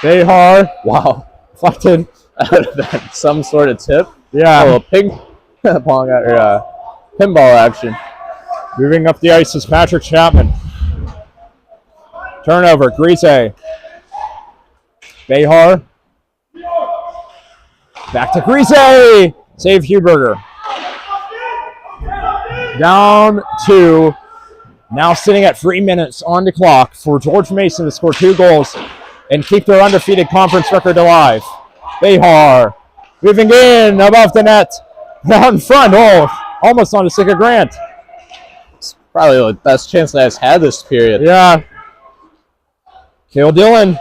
Behar. Wow. Deflected. That would have been some sort of tip. Yeah. Oh, a ping pong or pinball action. Moving up the ice is Patrick Chapman. Turnover, Grise. Behar. Back to Grise. Save Huberger. Down to, now sitting at 3 minutes on the clock for George Mason to score 2 goals and keep their undefeated conference record alive. Behar moving in above the net. Down in front. Oh, almost on to Sika Grant. It's probably the best chance that has had this period. Yeah. Cale Dillon.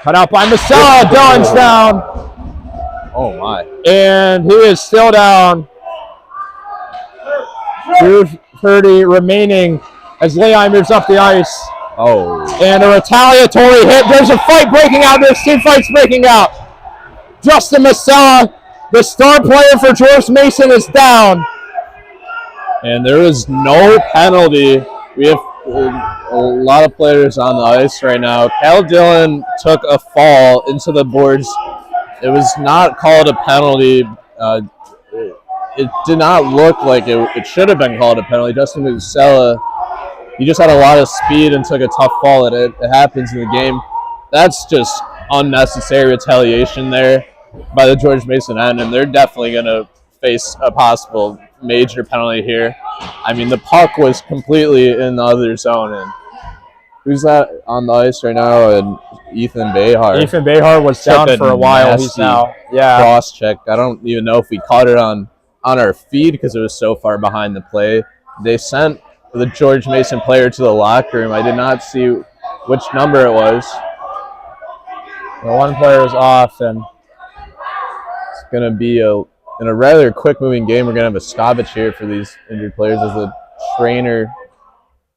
Cut out by Masella. Dillon's down. Oh, my. And he is still down. 2:30 remaining as Lehigh moves up the ice. Oh. And a retaliatory hit. There's a fight breaking out. There's 2 fights breaking out. Justin Masella, the star player for George Mason, is down. And there is no penalty. We have a lot of players on the ice right now. Cal Dillon took a fall into the boards. It was not called a penalty. It did not look like it should have been called a penalty. Justin Masella, he just had a lot of speed and took a tough fall. It happens in the game. That's just unnecessary retaliation there by the George Mason end, and they're definitely going to face a possible major penalty here. I mean, the puck was completely in the other zone, and who's that on the ice right now? And Ethan Behar. Ethan Behar was down for a while. He's now, cross check. I don't even know if we caught it on our feed because it was so far behind the play. They sent the George Mason player to the locker room. I did not see which number it was. The one player is off, and it's going to be in a rather quick-moving game. We're going to have a stoppage here for these injured players as the trainer,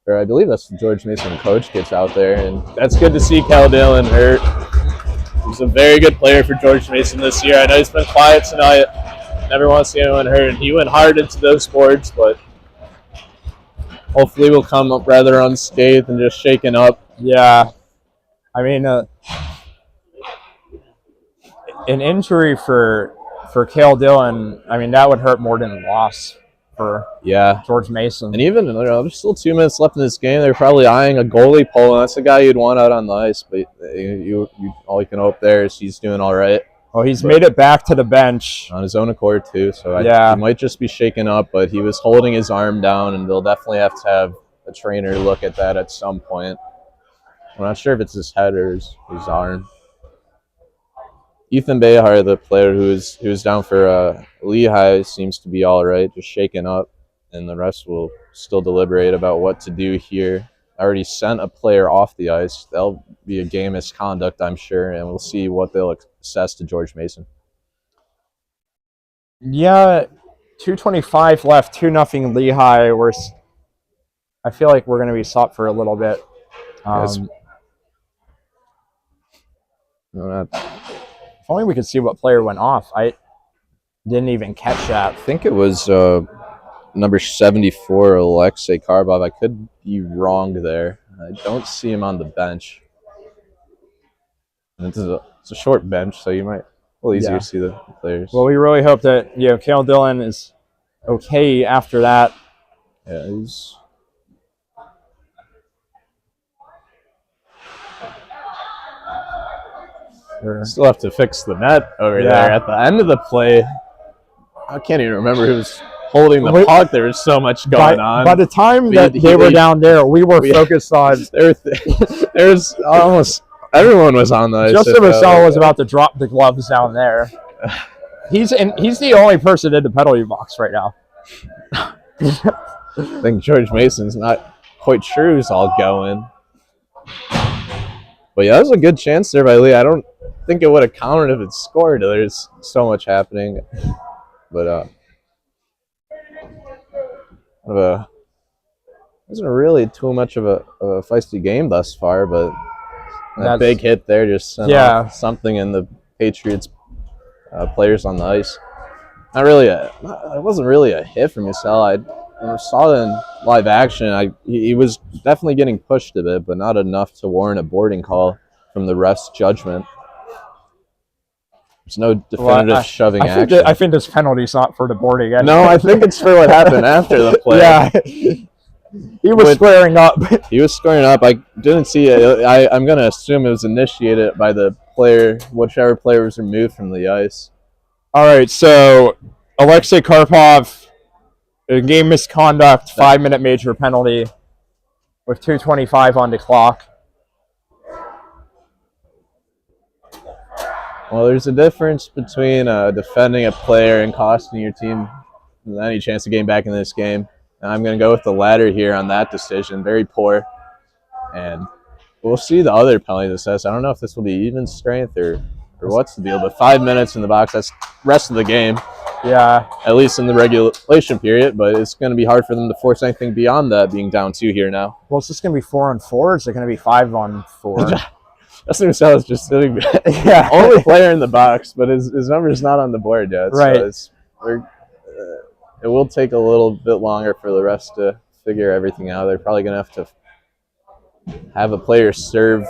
or I believe that's the George Mason coach, gets out there. And that's good to see Cal Dillon hurt. He's a very good player for George Mason this year. I know he's been quiet tonight. Never want to see anyone hurt. He went hard into those boards, but hopefully we'll come up rather unscathed and just shaken up. Yeah. I mean, an injury for Cale Dillon, I mean, that would hurt more than a loss for George Mason. And even, there's still 2 minutes left in this game. They're probably eyeing a goalie poll, and that's the guy you'd want out on the ice. But you all you can hope there is he's doing all right. Well, he's made it back to the bench. On his own accord, too. So he might just be shaken up, but he was holding his arm down, and they'll definitely have to have a trainer look at that at some point. I'm not sure if it's his head or his arm. Ethan Behar, the player who was down for Lehigh, seems to be all right, just shaken up, and the rest will still deliberate about what to do here. I already sent a player off the ice. That'll be a game misconduct, I'm sure, and we'll see what they'll assess to George Mason. Yeah, 2:25 left, 2-0 Lehigh. I feel like we're going to be stopped for a little bit. If only we could see what player went off. I didn't even catch that. I think it was number 74, Alexei Karbov. I could be wrong there. I don't see him on the bench. And it's a short bench, so you might easier to see the players. Well, we really hope that Cale Dillon is okay after that. Yeah, he's. Still have to fix the net over there at the end of the play. I can't even remember who was holding the puck. There was so much going on. By the time that they were down there, we were focused on. There's almost everyone was on the ice. Justin Masella was about to drop the gloves down there. He's the only person in the penalty box right now. I think George Mason's not quite sure who's all going. But yeah, that was a good chance there by Lee. I don't think it would have counted if it scored. There's so much happening. But wasn't really too much of a feisty game thus far, but That big hit there just sent off something in the Patriots players on the ice. It wasn't really a hit from Musella. I saw it in live action. He was definitely getting pushed a bit, but not enough to warrant a boarding call from the ref's judgment. There's no definitive shoving action. I think this penalty's not for the boarding. No, I think it's for what happened after the play. Yeah. He was squaring up. He was squaring up. I didn't see it. I'm going to assume it was initiated by the player, whichever player was removed from the ice. All right, so Alexei Karpov, game misconduct, 5-minute major penalty with 2:25 on the clock. Well, there's a difference between defending a player and costing your team any chance of getting back in this game. And I'm going to go with the latter here on that decision. Very poor. And we'll see the other penalties assessed. I don't know if this will be even strength or what's the deal, but 5 minutes in the box, that's rest of the game. Yeah. At least in the regulation period, but it's going to be hard for them to force anything beyond that, being down 2 here now. Well, is this going to be 4-on-4 or is it going to be 5-on-4? Justin Musella's just sitting only player in the box, but his number's not on the board yet. Right. So it will take a little bit longer for the refs to figure everything out. They're probably going to have a player serve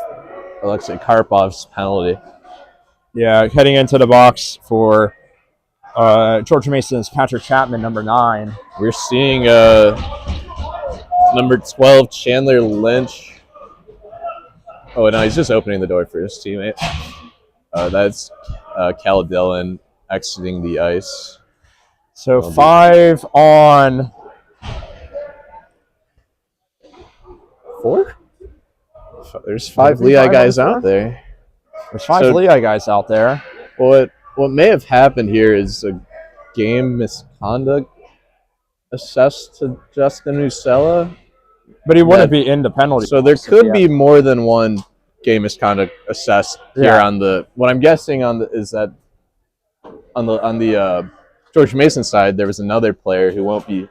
Alexei Karpov's penalty. Yeah, heading into the box for George Mason's Patrick Chapman, number 9. We're seeing number 12, Chandler Lynch. Oh, no, he's just opening the door for his teammate. That's Cal Dillon exiting the ice. So 5 on 4? There's 5 Lehigh guys out there. There's 5 Lehigh guys out there. What may have happened here is a game misconduct assessed to Justin Musella. But he wouldn't be in the penalty. So there could be more than one game misconduct assessed here on the. What I'm guessing is that on the George Mason side, there was another player who won't be.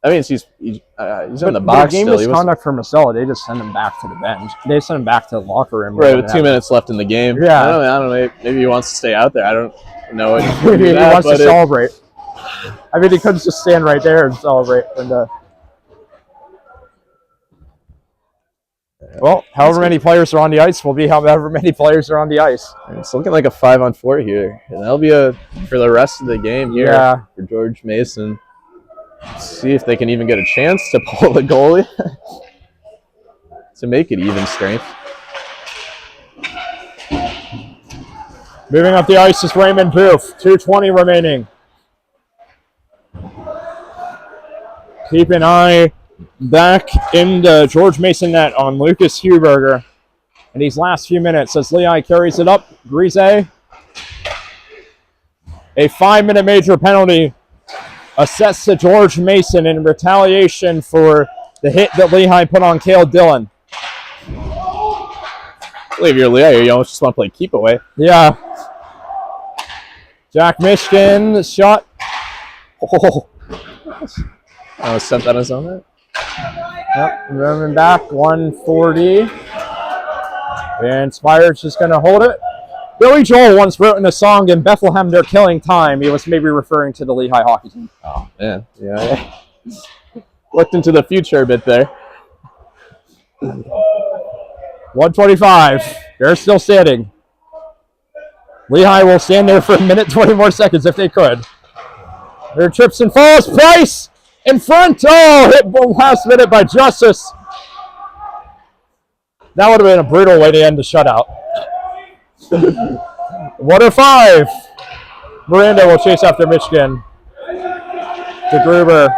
I mean, he's in the box game still. Misconduct for Musella, they just send him back to the bench. They send him back to the locker room. Right, with 2 minutes left in the game. Yeah. I don't know. Maybe he wants to stay out there. I don't know. Maybe he wants to celebrate. I mean, he could just stand right there and celebrate. Well, however many players are on the ice will be however many players are on the ice. It's looking like a 5-on-4 here. And that'll be for the rest of the game here for George Mason. See if they can even get a chance to pull the goalie to make it even strength. Moving up the ice is Raymond Booth. 2:20 remaining. Keep an eye back in the George Mason net on Lucas Huberger in these last few minutes as Lehigh carries it up. Grise. A 5-minute major penalty assessed to George Mason in retaliation for the hit that Lehigh put on Cale Dillon. I believe you're Lehigh, you almost just want to play keep away. Yeah. Jack Mishkin shot. Oh, sent that on his own net. Yep, moving back, 140. And Spire's just going to hold it. Billy Joel once wrote in a song, "In Bethlehem, they're killing time." He was maybe referring to the Lehigh hockey team. Oh, man. Yeah. Looked into the future a bit there. 125. They're still standing. Lehigh will stand there for a minute, 20 more seconds if they could. There trips and falls. Price in front. Oh, hit last minute by Justice. That would have been a brutal way to end the shutout. 105. Miranda will chase after Michigan. To Gruber.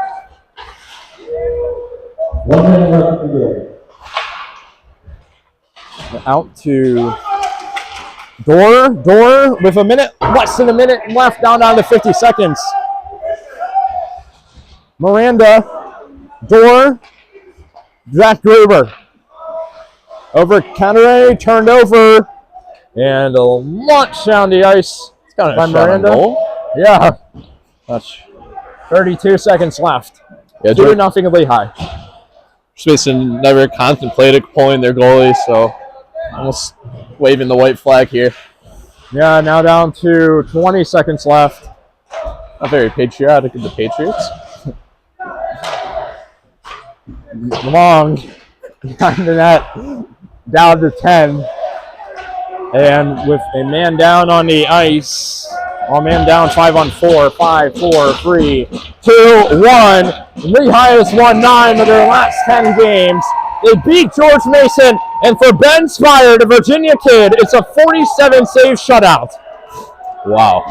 1 minute left to go. Out to Door with less than a minute left, down to 50 seconds. Miranda, Door, Zach Gruber. Over Cantere, turned over, and a launch down the ice by Miranda. Goal. Yeah. That's 32 seconds left. Yeah, 2-0 Lehigh. Mason never contemplated pulling their goalie, so Almost waving the white flag here. Yeah, now down to 20 seconds left. Not very patriotic of the Patriots. Long behind the net, down to 10. And with a man down on the ice, all man down 5 on 4, 5, 4, 3, 2, 1. Lehigh has won 9 of their last 10 games. They beat George Mason, and for Ben Spire, the Virginia kid, it's a 47 save shutout. Wow.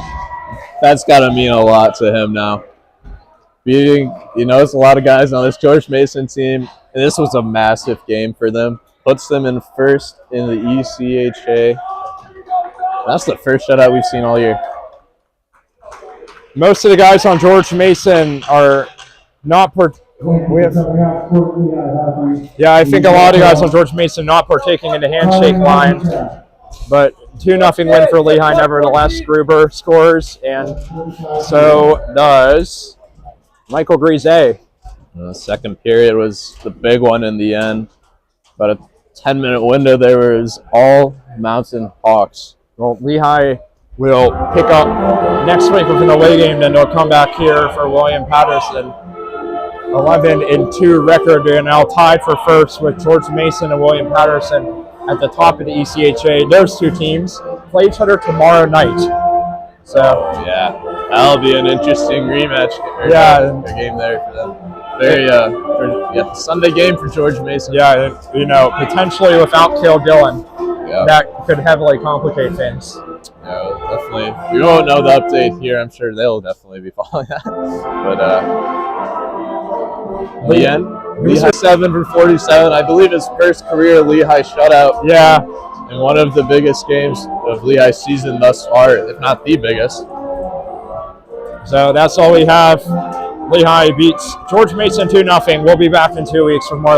That's got to mean a lot to him now. Beating, it's a lot of guys on this George Mason team, and this was a massive game for them. Puts them in first in the ECHA. That's the first shutout we've seen all year. Most of the guys on George Mason are not I think a lot of guys on George Mason not partaking in the handshake line, but 2-0 win for Lehigh nevertheless. Gruber scores, and so does Michael Grise. The second period was the big one in the end. About a 10-minute window there was all Mountain Hawks. Well, Lehigh will pick up next week with an away game, then they'll come back here for William Patterson. 11-2 record. They're now tied for first with George Mason and William Patterson at the top of the ECHA. Those two teams play each other tomorrow night. So yeah, that'll be an interesting rematch. A game there for them. Very Sunday game for George Mason. Yeah, potentially without Cale Dillon, that could heavily complicate things. Yeah, definitely. We won't know the update here. I'm sure they'll definitely be following that. But in the end, Lehigh 7 for 47. I believe his first career Lehigh shutout. Yeah. And one of the biggest games of Lehigh's season thus far, if not the biggest. So that's all we have. Lehigh beats George Mason 2-0. We'll be back in 2 weeks for more